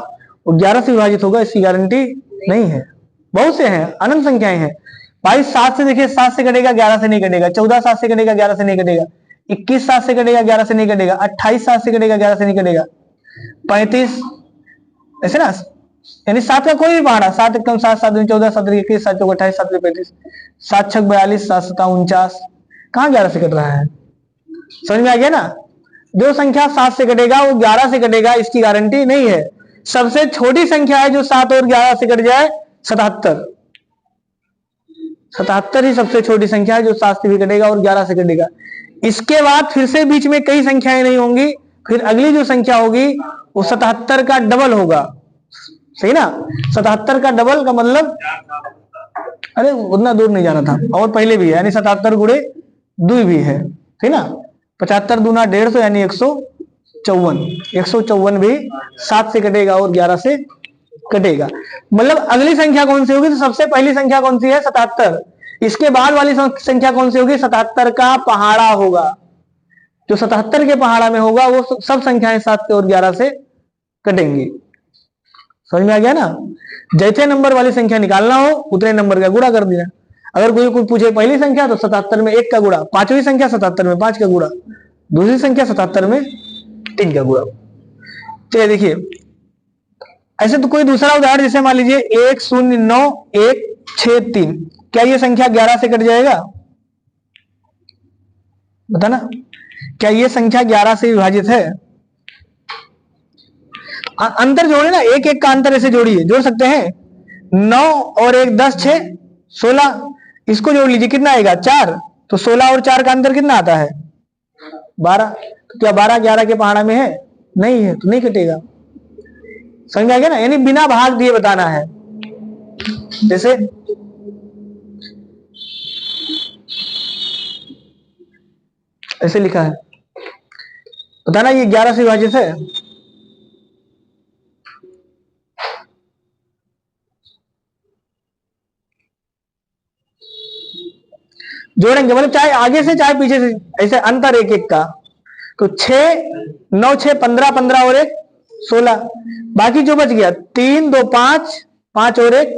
Speaker 1: वो 11 से विभाजित होगा, इसकी गारंटी नहीं है। बहुत से हैं, अनंत संख्याएं हैं भाई। 7 से देखिए, 7 से कटेगा 11 से नहीं कटेगा, 14 7 से कटेगा 11 से नहीं कटेगा, 21 7 से कटेगा 11 से नहीं कटेगा, 28 7 से कटेगा 11 से नहीं कटेगा, 35 ऐसे ना, यानी 7 का कोई भी पहाड़ा, 7 एकदम 7 7 14 7 21 7 चौक 28 7 35 7 6 42 7 7 49, कहाँ 11 से कट रहा है? समझ में आ गया ना? जो संख्या 7 से कटेगा वो 11 से कटेगा, इसकी गारंटी नहीं है। सबसे छोटी संख्या है जो 7 और 11 से कट जाए, 77। 77 ही सबसे छोटी संख्या है जो 7 से भी कटेगा और 11 से कटेगा। इसके बाद फिर से बीच में कई संख्याएं नहीं होंगी, फिर अगली जो संख्या होगी वो 77 का डबल होगा। सही ना? 77 का डबल का मतलब, अरे उतना दूर नहीं जाना था, और पहले भी है, यानी 77 गुणे 2 भी है, ठीक ना? 75 दूना 150 यानी 154। 154 भी 7 से कटेगा और 11 से कटेगा। मतलब अगली संख्या कौन सी होगी? तो सबसे पहली संख्या कौन सी है? 77। इसके बाद वाली संख्या कौन सी होगी? 77 का पहाड़ा होगा। जो 77 के पहाड़ा में होगा वो सब संख्याएं 7 से और 11 से कटेंगी। समझ में आ गया ना? जैसे नंबर वाली संख्या निकालना हो उतने नंबर का गुणा कर दिया। अगर कोई पूछे पहली संख्या तो 77 में 1 का गुणा, पांचवी संख्या 77 में 5 का गुणा, दूसरी संख्या 77 में 3 का गुणा। चलिए देखिए, ऐसे तो कोई दूसरा उदाहरण, जैसे मान लीजिए 1 0 9 1 6 3, क्या ये संख्या 11 से कट जाएगा? बताना, क्या ये संख्या 11 से विभाजित है? अंतर जोड़े ना, एक एक का अंतर ऐसे जोड़िए, जोड़ सकते हैं। 9 और 1 10 6 16, इसको जोड़ लीजिए, कितना आएगा? 4। तो 16 और 4 का अंतर कितना आता है? 12। तो क्या 12 11 के पहाड़ा में है? नहीं है, तो नहीं कटेगा। समझ आ गया ना? यानी बिना भाग दिए बताना है। जैसे ऐसे लिखा है, बताना ये 11 से विभाजित है? जोड़ेंगे, मतलब चाहे आगे से चाहे पीछे से, ऐसे अंतर एक एक का। तो 6 9 6 15 15 और 1 16, बाकी जो बच गया 3 2 5 5 और 1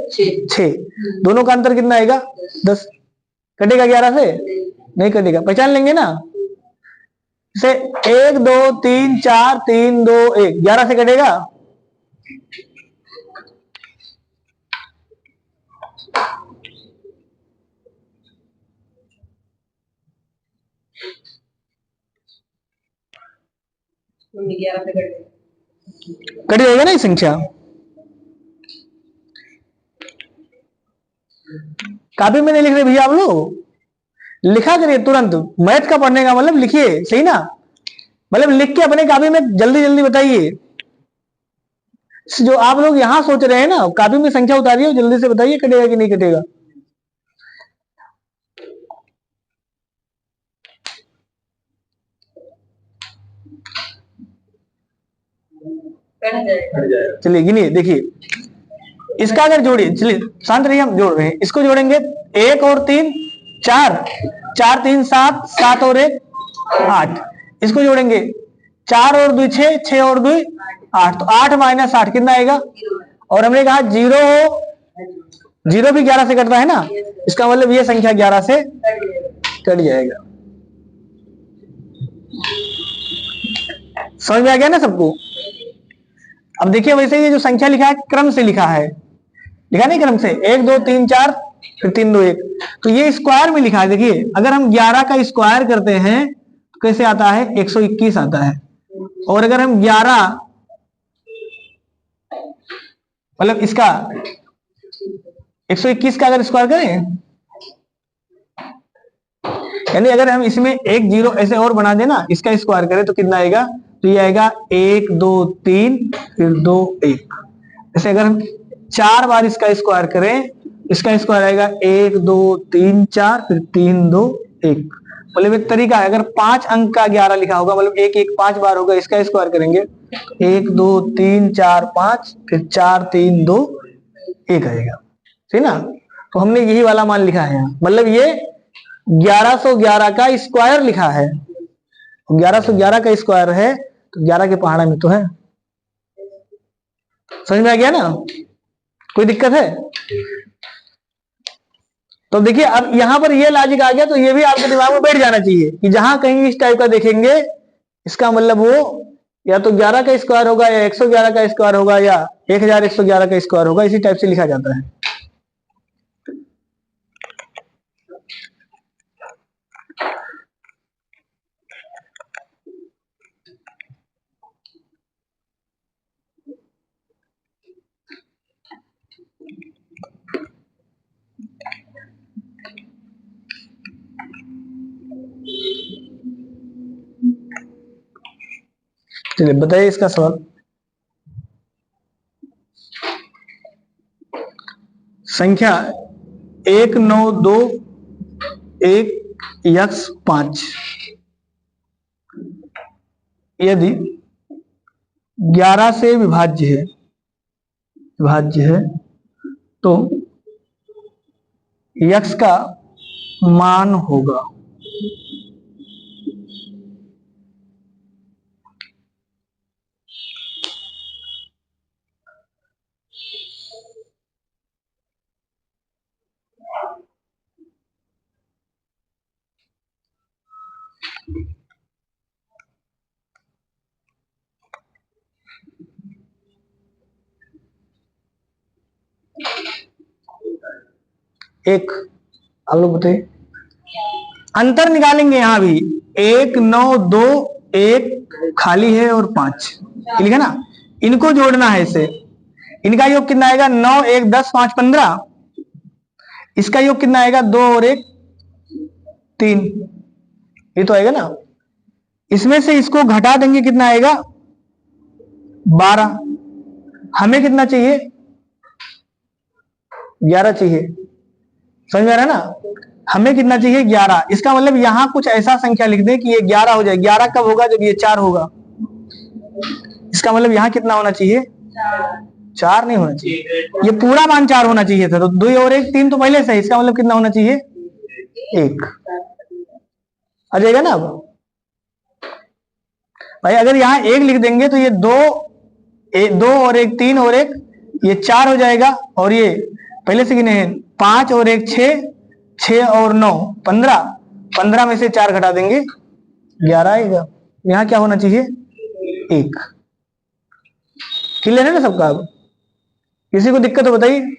Speaker 1: 6, दोनों का अंतर कितना आएगा? 10। कटेगा 11 से? नहीं कटेगा। पहचान लेंगे ना? से 1 2 3 4 3 2 1, 11 से कटेगा। कट जाएगा ना ये संख्या। कापी में नहीं लिख रहे भैया आप लोग, लिखा करिए तुरंत। मैथ का पढ़ने का मतलब लिखिए, सही ना, मतलब लिख के अपने कापी में जल्दी जल्दी बताइए। जो आप लोग यहां सोच रहे हैं ना, कापी में संख्या उतारिए, जल्दी से बताइए कटेगा कि नहीं कटेगा। चलिए गिनिए, देखिए इसका अगर जोड़िए, चलिए शांत रहिए, हम जोड़ रहे हैं, इसको जोड़ेंगे 1 और 3 4, 4 3 7, 7 और 1 8, इसको जोड़ेंगे 4 और 2 6, 6 और 2 8, तो 8 माइनस 8 कितना आएगा। और हमने कहा जीरो हो, जीरो भी 11 से कटता है ना, इसका मतलब ये संख्या 11 से कट जाएगा। समझ में आ गया ना सबको। अब देखिए वैसे ये जो संख्या लिखा है क्रम से लिखा है, लिखा नहीं क्रम से, 1 2 3 4 फिर 3 2 1, तो ये स्क्वायर में लिखा है। देखिए अगर हम 11 का स्क्वायर करते हैं तो कैसे आता है, 121 आता है। और अगर हम 11 मतलब इसका 121 का अगर स्क्वायर करें, यानी अगर हम इसमें एक जीरो ऐसे और बना देना, इसका स्क्वायर करें तो कितना आएगा, तो ये आएगा 1 2 3 फिर 2 1। जैसे अगर हम 4 बार इसका स्क्वायर करें, इसका स्क्वायर आएगा 1 2 3 4 फिर 3 2 1। मतलब एक तरीका है, अगर 5 अंक का 11 लिखा होगा, मतलब 1 1 5 बार होगा, इसका स्क्वायर करेंगे 1 2 3 4 5 फिर 4 3 2 1 आएगा, ठीक ना। तो हमने यही वाला मान लिखा है, मतलब ये 1111 का स्क्वायर लिखा है, 1111 का स्क्वायर है, तो 11 के पहाड़ा में तो है। समझ में आ गया ना, कोई दिक्कत है। तो देखिए अब यहां पर ये लॉजिक आ गया, तो ये भी आपके दिमाग में बैठ जाना चाहिए कि जहां कहीं इस टाइप का देखेंगे, इसका मतलब वो या तो 11 का स्क्वायर होगा, या 111 का स्क्वायर होगा, या 1111 का स्क्वायर होगा, इसी टाइप से लिखा जाता है। चलिए बताइए इसका सवाल। संख्या 1 9 2 1 यक्स 5 यदि 11 से विभाज्य है तो यक्स का मान होगा। एक, आप लोग बताइए, अंतर निकालेंगे यहां भी, 1 9 2 1 खाली है और 5 लिखा ना, इनको जोड़ना है इसे। इनका योग कितना आएगा, 9 1 10 5 15, इसका योग कितना आएगा, 2 और 1 3, ये तो आएगा ना। इसमें से इसको घटा देंगे, कितना आएगा 12। हमें कितना चाहिए, 11 चाहिए। समझ में आ रहा है ना, हमें कितना चाहिए 11। इसका मतलब यहां कुछ ऐसा संख्या लिख दे कि ये 11 हो जाए। 11 कब होगा, जब ये 4 होगा। इसका मतलब यहां कितना होना चाहिए, 4 नहीं होना चाहिए, ये पूरा मान 4 होना चाहिए था। तो 2 और 1 3 तो पहले से, इसका मतलब कितना होना चाहिए 1 आ जाएगा ना। अब भाई अगर यहाँ 1 लिख देंगे तो ये 2 और 1 3 और 1 ये 4 हो जाएगा। और ये पहले से गिने हैं 5 और 1 6, 6 और 9 15, 15 में से 4 घटा देंगे 11 आएगा। यहाँ क्या होना चाहिए, 1। क्लियर है ना सबका? अब किसी को दिक्कत हो बताइए।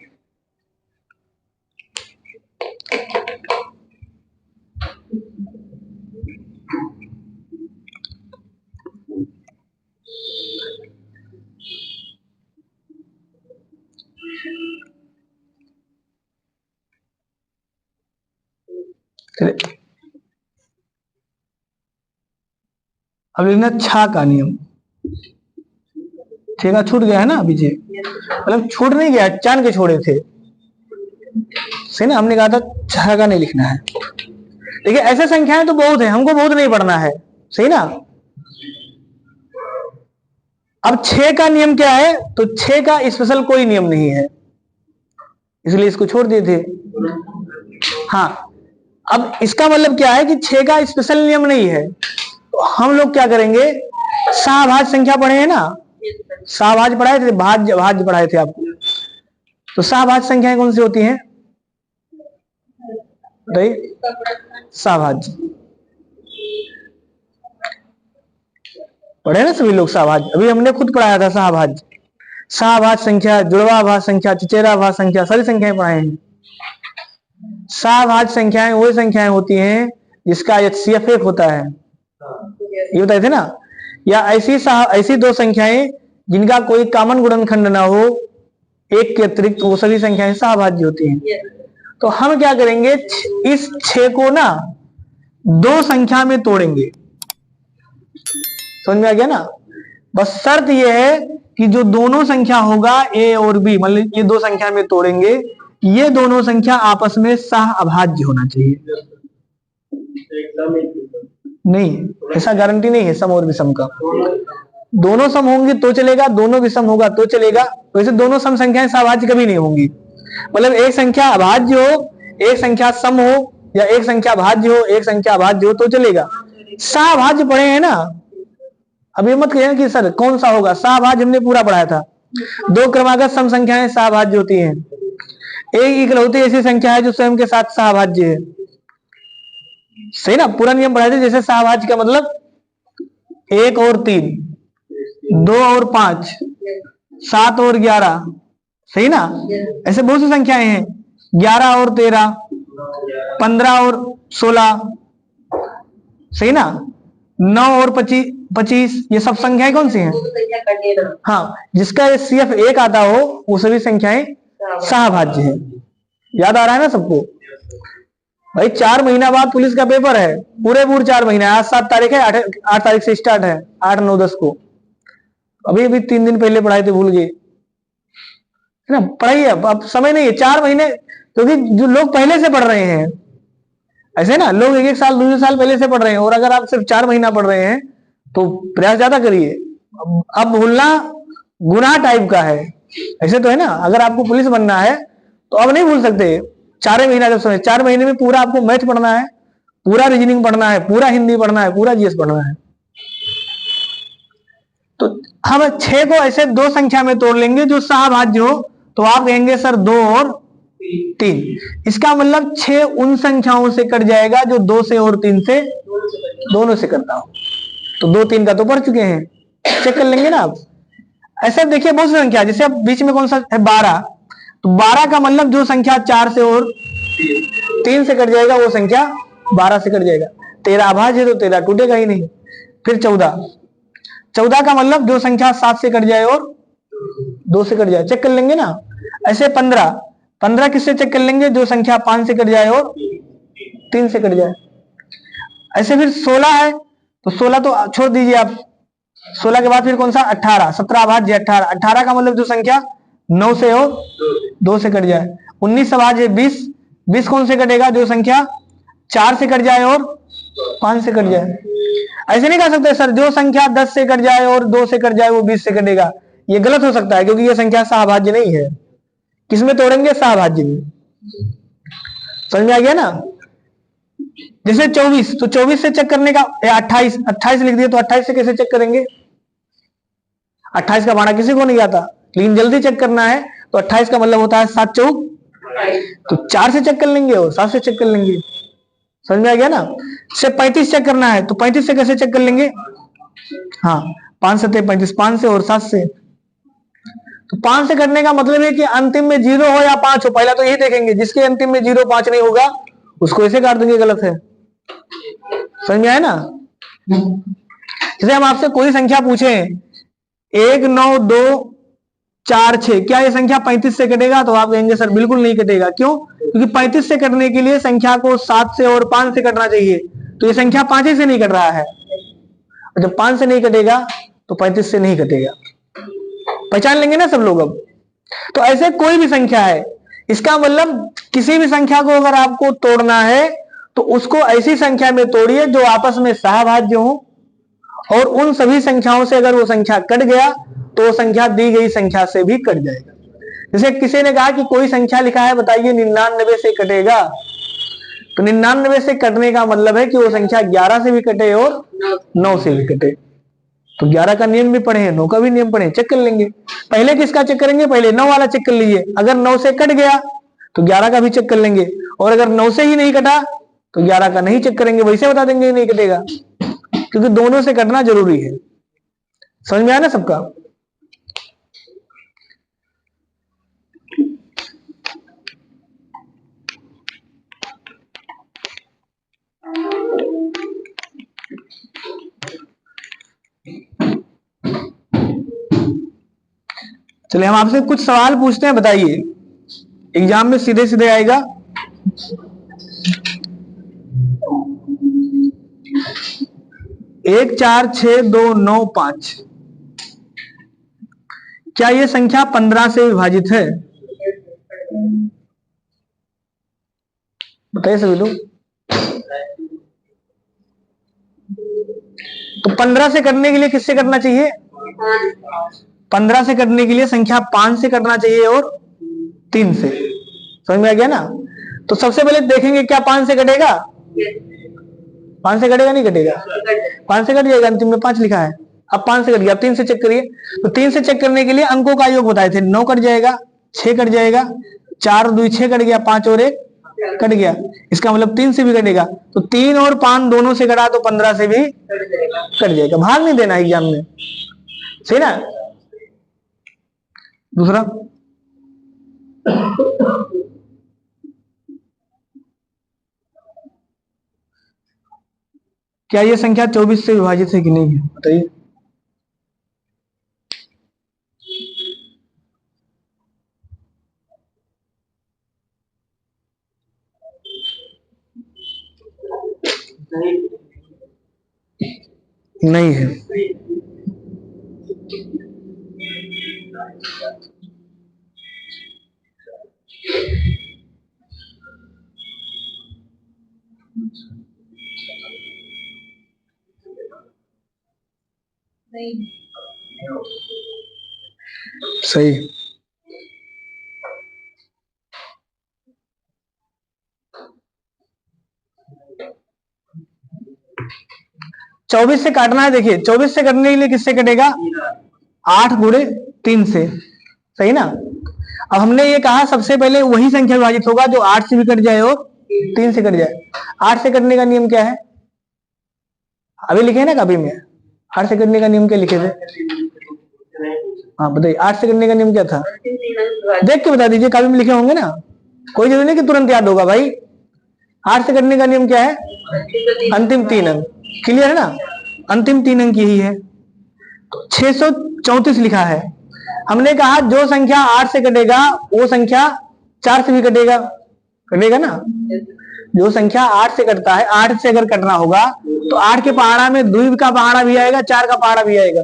Speaker 1: अब लिखना छा का नियम। छेगा छूट गया है ना पीछे, मतलब छूट नहीं गया, चांद के छोड़े थे, सही ना। हमने कहा था छह का नहीं लिखना है। देखिए ऐसे संख्याएं तो बहुत है, हमको बहुत नहीं पढ़ना है, सही ना। अब 6 का नियम क्या है, तो 6 का स्पेशल कोई नियम नहीं है, इसलिए इसको छोड़ दिए थे। हाँ, अब इसका मतलब क्या है कि 6 का स्पेशल नियम नहीं है, तो हम लोग क्या करेंगे, सहभाज्य संख्या पढ़े हैं ना, सहभाज्य पढ़ाए थे, भाज्य भाज्य पढ़ाए थे आपको। तो सहभाज्य संख्याएं कौन सी होती हैं, सहभाज्य पढ़े ना सभी लोग। सहभाज्य अभी हमने खुद पढ़ाया था, सहभाज्य। सहभाज्य संख्या, जुड़वा भाज्य संख्या, चचेरा भाज्य संख्या, सारी संख्याएं पढ़ाए हैं। सहभाज्य संख्याएं वही संख्याएं होती हैं जिसका HCF 1 होता है, ये बताए थे ना। या ऐसी दो संख्याएं जिनका कोई कॉमन गुणनखंड ना हो, एक के अतिरिक्त, वो सभी संख्याएं सहभाज्य होती हैं। तो हम क्या करेंगे, इस 6 को ना 2 संख्या में तोड़ेंगे, समझ में आ गया ना। बस शर्त यह है कि जो दोनों संख्या होगा A और B, मतलब ये 2 संख्या में तोड़ेंगे, ये दोनों संख्या आपस में सहअभाज्य होना चाहिए। नहीं, ऐसा गारंटी नहीं है सम और विषम का। दोनों सम होंगे तो चलेगा, दोनों विषम होगा तो चलेगा। वैसे दोनों सम संख्याएं सहभाज्य कभी नहीं होंगी, मतलब एक संख्या अभाज्य हो, एक संख्या सम हो, या एक संख्या भाज्य हो, एक संख्या अभाज्य हो तो चलेगा। सहभाज्य पढ़े हैं ना, अब ये मत कहिए कि सर कौन सा होगा, सहभाज्य हमने पूरा पढ़ाया था। 2 क्रमागत सम संख्याएं सहभाज्य होती हैं। एक इकलौती ऐसी संख्या है जो स्वयं के साथ सहभाज्य है, सही ना। पूरा नियम पढ़ाए थे, जैसे सहभाज्य का मतलब 1 और 3, 2 और 5, 7 और 11, सही ना। ऐसे बहुत सी संख्याएं हैं, 11 और 13, 15 और 16, सही ना। 9 और 25, ये सब संख्याएं कौन सी हैं, हाँ, जिसका HCF 1 आता हो वो सभी संख्याएं सहभाज्य है। याद आ रहा है ना सबको? भाई 4 महीना बाद पुलिस का पेपर है, पूरे 4 महीने, आज 7 तारीख है, 8 तारीख से स्टार्ट है, 8, 9, 10 को। अभी 3 दिन पहले पढ़ाए थे, भूल गए है ना। पढ़ाइए, अब समय नहीं है, 4 महीने, क्योंकि जो लोग पहले से पढ़ रहे हैं, ऐसे ना लोग 1-1 साल 2 साल पहले से पढ़ रहे हैं, और अगर आप सिर्फ 4 महीना पढ़ रहे हैं तो प्रयास ज्यादा करिए। अब भूलना गुनाह टाइप का है, ऐसे तो है ना। अगर आपको पुलिस बनना है तो अब नहीं भूल सकते, 4 महीना जब समय, 4 महीने में पूरा आपको मैथ पढ़ना है, पूरा रीजनिंग पढ़ना है, पूरा हिंदी पढ़ना है, पूरा GS पढ़ना है। तो हम 6 को ऐसे 2 संख्या में तोड़ लेंगे जो सहभाज्य हो, तो आप कहेंगे सर 2 और 3। इसका मतलब 6 उन संख्याओं से कट जाएगा जो 2 से और 3 से, दोनों से करता हो। तो 2, 3 का तो पढ़ चुके हैं, चेक कर लेंगे ना आप। ऐसे देखिए बहुत सी संख्या, जैसे अब बीच में कौन सा है 12, तो 12 का मतलब जो संख्या 4 से और 3 से कट जाएगा वो संख्या 12 से कट जाएगा। 13 अभाज्य है तो 13 टूटेगा ही नहीं। फिर 14 का मतलब जो संख्या 7 से कट जाए और 2 से कट जाए, चेक कर लेंगे ना। ऐसे 15 किससे चेक कर लेंगे, जो संख्या 5 से कट जाए और 3 से कट जाए। ऐसे फिर 16 है, तो 16 तो छोड़ दीजिए आप। 16 के बाद फिर कौन सा 18, 17 अभाज्य 18 का मतलब जो संख्या 9 से और 2 से कट जाए। 19 अभाज्य 20 कौन से कटेगा, जो संख्या 4 से कट जाए और 5 से कट जाए। ऐसे नहीं कह सकते सर जो संख्या 10 से कट जाए और 2 से कट जाए वो 20 से कटेगा, ये गलत हो सकता है, क्योंकि ये संख्या सहभाज्य नहीं है। किसमें तोड़ेंगे, सहभाज्य में। समझ में आ गया ना। जैसे 24, तो 24 से चेक करने का, 28 लिख दिए तो 28 से कैसे चेक करेंगे। 28 का भाड़ा किसी को नहीं आता, लेकिन जल्दी चेक करना है तो 28 का मतलब होता है 7 चौक, तो 4 से चेक कर लेंगे और 7 से चेक कर लेंगे। समझ में आ गया ना। से 35 चेक करना है तो 35 से कैसे चेक कर लेंगे, हाँ, 5 7 35, 5 से और 7 से। तो 5 से कटने का मतलब है कि अंतिम में 0 हो या 5 हो, पहला तो यही देखेंगे, जिसके अंतिम में 0 5 नहीं होगा उसको ऐसे काट देंगे, गलत है। समझ में आया ना? जैसे हम आपसे कोई संख्या पूछे 1 9 2 4 6, क्या ये संख्या 35 से कटेगा? तो आप कहेंगे सर बिल्कुल नहीं कटेगा। क्यों? क्योंकि 35 से कटने के लिए संख्या को 7 से और 5 से कटना चाहिए, तो ये संख्या 5 ही से नहीं कट रहा है, और जब 5 से नहीं कटेगा तो 35 से नहीं कटेगा। पहचान लेंगे ना सब लोग अब? तो ऐसे कोई भी संख्या है, इसका मतलब किसी भी संख्या को अगर आपको तोड़ना है तो उसको ऐसी संख्या में तोड़िए जो आपस में सहभाज्य हो, और उन सभी संख्याओं से अगर वो संख्या कट गया तो वो संख्या दी गई संख्या से भी कट जाएगा। जैसे किसी ने कहा कि कोई संख्या लिखा है, बताइए 99 से कटेगा, तो 99 से कटने का मतलब है कि वो संख्या 11 से भी कटे और 9 से भी कटे। तो 11 का नियम भी पढ़े, 9 का भी नियम पढ़े, चेक कर लेंगे। पहले किसका चेक करेंगे? पहले 9 वाला चेक कर लीजिए, अगर 9 से कट गया तो 11 का भी चेक कर लेंगे, और अगर 9 से ही नहीं कटा तो 11 का नहीं चेक करेंगे, वैसे बता देंगे नहीं कटेगा, क्योंकि दोनों से कटना जरूरी है। समझ में आया ना सबका? चलिए हम आपसे कुछ सवाल पूछते हैं, बताइए, एग्जाम में सीधे सीधे आएगा। एक 4 6 2 9 5, क्या ये संख्या 15 से विभाजित है? बताइए सभी लोग। तो 15 से करने के लिए किससे करना चाहिए? 15 से कटने के लिए संख्या 5 से कटना चाहिए और 3 से। समझ में आ गया ना? तो सबसे पहले देखेंगे क्या 5 से कटेगा? 5 से कटेगा नहीं कटेगा? 5 से कट जाएगा, अंतिम में 5 लिखा है। अब 5 से कट गया, अब 3 से चेक करिए। तो 3 से चेक करने के लिए अंकों का योग बताए थे, 9 कट जाएगा, 6 कट जाएगा, 4 और 2 6 कट गया, 5 और 1 कट गया, इसका मतलब 3 से भी कटेगा। तो 3 और 5 दोनों से कटा तो 15 से भी कट जाएगा। भाग नहीं देना एग्जाम में, सही ना? दूसरा, क्या ये संख्या 24 से विभाजित है कि नहीं है? बताइए। नहीं है। सही। चौबीस से काटना है, देखिए 24 से करने के लिए किससे कटेगा? 8 गुणे 3 से, सही ना? अब हमने ये कहा सबसे पहले वही संख्या विभाजित होगा जो 8 से भी कट जाए और 3 से कट जाए। 8 से कटने का नियम क्या है? अभी लिखे ना कॉपी में, 8 से कटने का नियम क्या लिखे थे? हाँ बताइए, 8 से कटने का नियम क्या था? देख के बता दीजिए, कॉपी में लिखे होंगे ना, कोई जरूरी नहीं कि तुरंत याद होगा भाई। 8 से कटने का नियम क्या है? अंतिम 3 अंक। क्लियर है ना? अंतिम 3 अंक यही है। 634 लिखा है, हमने कहा जो संख्या 8 से कटेगा वो संख्या 4 से भी कटेगा, कटेगा ना? जो संख्या 8 से कटता है, 8 से अगर कटना होगा तो 8 के पहाड़ा में 2 का पहाड़ा भी आएगा, 4 का पहाड़ा भी आएगा।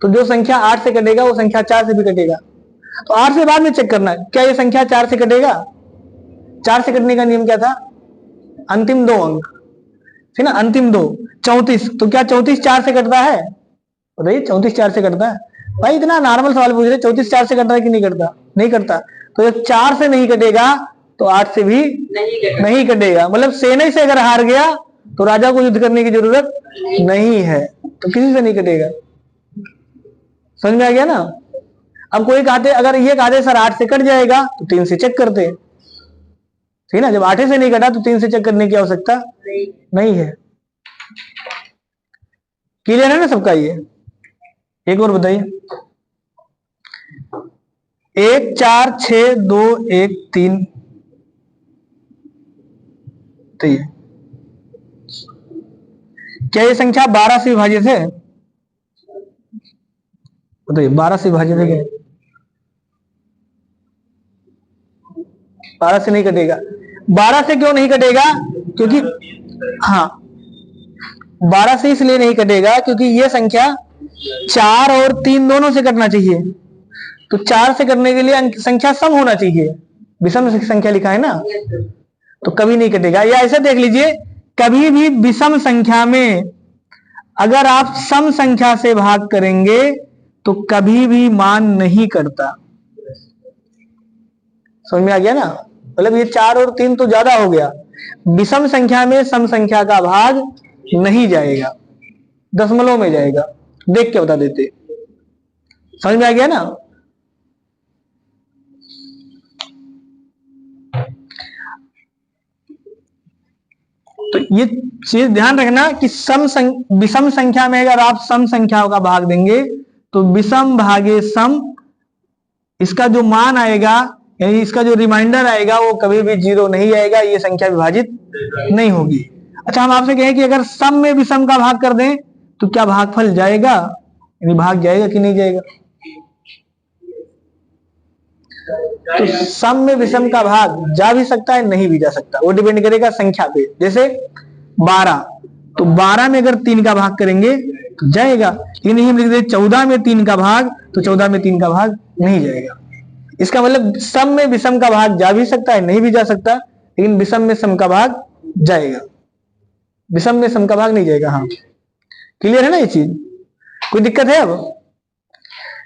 Speaker 1: तो जो संख्या 8 से कटेगा वो संख्या 4 से भी कटेगा। तो 8 से बाद में चेक करना क्या ये संख्या 4 से कटेगा? 4 से कटने का नियम क्या था? अंतिम 2 अंक, है ना? अंतिम 2। 34, तो क्या 34 4 से कटता है? बताइए, 34 4 से कटता है? भाई इतना नॉर्मल सवाल पूछ रहे, 34 4 से कटता है कि नहीं करता? नहीं करता। तो जब 4 से नहीं कटेगा तो 8 से भी नहीं कटेगा। मतलब सेना से अगर हार गया तो राजा को युद्ध करने की जरूरत नहीं है, तो किसी से नहीं कटेगा। समझ में आ गया ना? अब कोई कहते, अगर ये कहते सर 8 से कट जाएगा तो 3 से चेक करते, ठीक है ना? जब 8 से नहीं कटा तो 3 से चेक करने की आवश्यकता नहीं है। क्लियर है ना सबका? ये एक और बताइए। 1 4 6 2 1 3, तो ये क्या ये संख्या 12 से विभाजित है? बताइए 12 से विभाजित है क्या? 12 से नहीं कटेगा। 12 से क्यों नहीं कटेगा? क्योंकि हाँ, 12 से इसलिए नहीं कटेगा क्योंकि ये संख्या 4 और 3 दोनों से कटना चाहिए। तो 4 से कटने के लिए संख्या सम होना चाहिए, विषम संख्या लिखा है ना, तो कभी नहीं कटेगा। या ऐसे देख लीजिए, कभी भी विषम संख्या में अगर आप सम संख्या से भाग करेंगे तो कभी भी मान नहीं करता। समझ में आ गया ना? मतलब ये 4 और 3 तो ज्यादा हो गया, विषम संख्या में सम संख्या का भाग नहीं जाएगा, दशमलव में जाएगा। देख के बता देते। समझ में आ गया ना? तो ये चीज ध्यान रखना कि विषम संख्या में अगर आप सम संख्याओं का भाग देंगे तो विषम भागे सम, इसका जो मान आएगा यानी इसका जो रिमाइंडर आएगा वो कभी भी 0 नहीं आएगा, ये संख्या विभाजित नहीं होगी। अच्छा, हम आपसे कहें कि अगर सम में विषम का भाग कर दें तो क्या भागफल जाएगा, यानी भाग जाएगा कि नहीं जाएगा? तो सम में विषम का भाग जा भी सकता है, नहीं भी जा सकता, वो डिपेंड करेगा संख्या पे। जैसे 12, तो 12 में अगर 3 का भाग करेंगे तो जाएगा, लेकिन हम लिख दे 14 में 3 का भाग, तो 14 में 3 का भाग नहीं जाएगा। इसका मतलब सम में विषम का भाग जा भी सकता है, नहीं भी जा सकता, लेकिन विषम में सम का भाग जाएगा, विषम में सम का भाग नहीं जाएगा। हाँ, क्लियर है ना ये चीज? कोई दिक्कत है? अब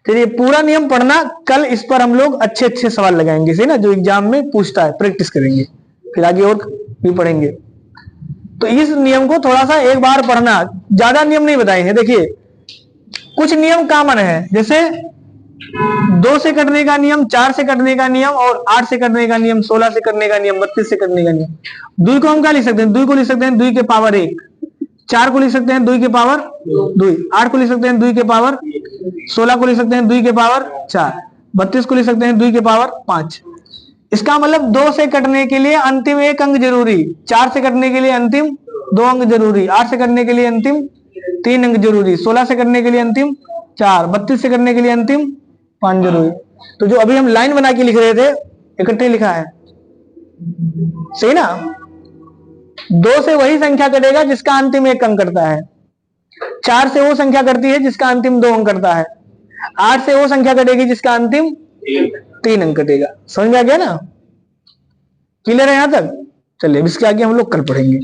Speaker 1: चलिए पूरा नियम पढ़ना, कल इस पर हम लोग अच्छे अच्छे सवाल लगाएंगे, सही ना, जो एग्जाम में पूछता है, प्रैक्टिस करेंगे, फिर आगे और भी पढ़ेंगे। तो इस नियम को थोड़ा सा एक बार पढ़ना, ज्यादा नियम नहीं बताए हैं। देखिए कुछ नियम कॉमन है, जैसे 2 से कटने का नियम, 4 से कटने का नियम, और 8 से कटने का नियम, 16 से कटने का नियम, 32 से कटने का नियम। 2 को हम क्या लिख सकते हैं? 2 को लिख सकते हैं 2 के पावर 1, 4 को लिख सकते हैं 2 के पावर 2, 8 को लिख सकते हैं 2 के पावर, 16 को लिख सकते हैं 2 के पावर 4, 32 को लिख सकते हैं 2 के पावर 5। इसका मतलब 2 से कटने के लिए अंतिम 1 अंक जरूरी, 4 से कटने के लिए अंतिम 2 अंक जरूरी, 8 से कटने के लिए अंतिम 3 अंक जरूरी, 16 से कटने के लिए अंतिम 4, 32 से कटने के लिए अंतिम 5 जरूरी। तो जो अभी हम लाइन बना के लिख रहे थे, इकट्ठे लिखा है, सही ना? 2 से वही संख्या कटेगा जिसका अंतिम 1 अंक कटता है, 4 से वो संख्या कटती है जिसका अंतिम 2 अंक कटता है, 8 से वो संख्या कटेगी जिसका अंतिम 3 अंक कटेगा। समझ में आ गया ना? क्लियर है यहां तक? चलिए इसके आगे हम लोग कल पढ़ेंगे।